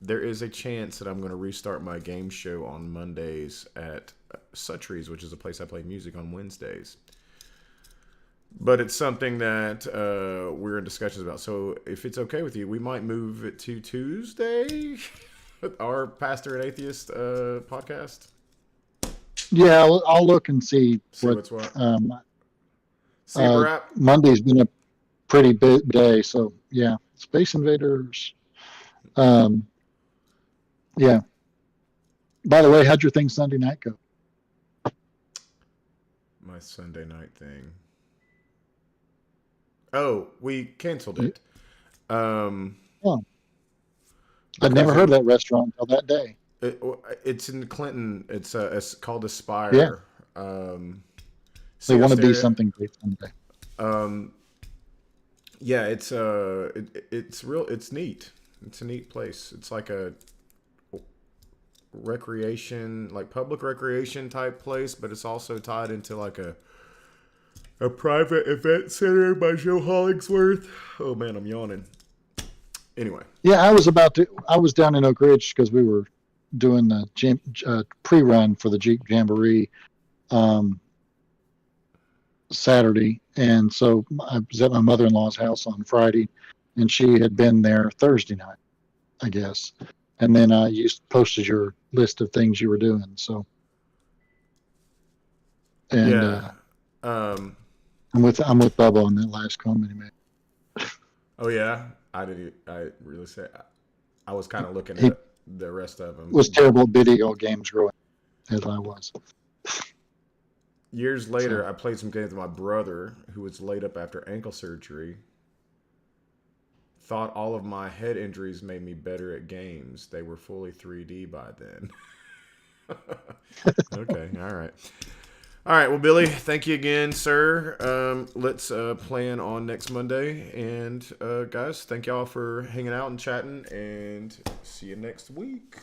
There is a chance that I'm going to restart my game show on Mondays at Sutry's, which is a place I play music on Wednesdays. But it's something that we're in discussions about. So if it's okay with you, we might move it to Tuesday with our Pastor and Atheist podcast. Yeah, I'll look and see what's what. Monday's been a pretty big day, so yeah. Space Invaders. Yeah. By the way, how'd your thing Sunday night go? My Sunday night thing. Oh, we canceled it. Oh. I'd never heard of that restaurant until that day. It's in Clinton. It's called Aspire. Yeah. See They want us to be there. something great someday. Yeah, it's real. It's neat. It's a neat place. It's like a recreation, like public recreation type place, but it's also tied into like a private event center by Joe Hollingsworth. Oh man, I'm yawning. Anyway. Yeah, I was down in Oak Ridge because we were doing the pre-run for the Jeep Jamboree Saturday. And so I was at my mother-in-law's house on Friday, and she had been there Thursday night, I guess. And then you posted your list of things you were doing. So, and yeah. I'm with Bubba on that last comment he made. Oh yeah, I really say I was kind of looking at the rest of them. Was terrible at video games growing as I was. Years later, I played some games with my brother, who was laid up after ankle surgery. Thought all of my head injuries made me better at games. They were fully 3D by then. Okay, all right. All right, well, Billy, thank you again, sir. Let's plan on next Monday. And guys, thank y'all for hanging out and chatting, and see you next week.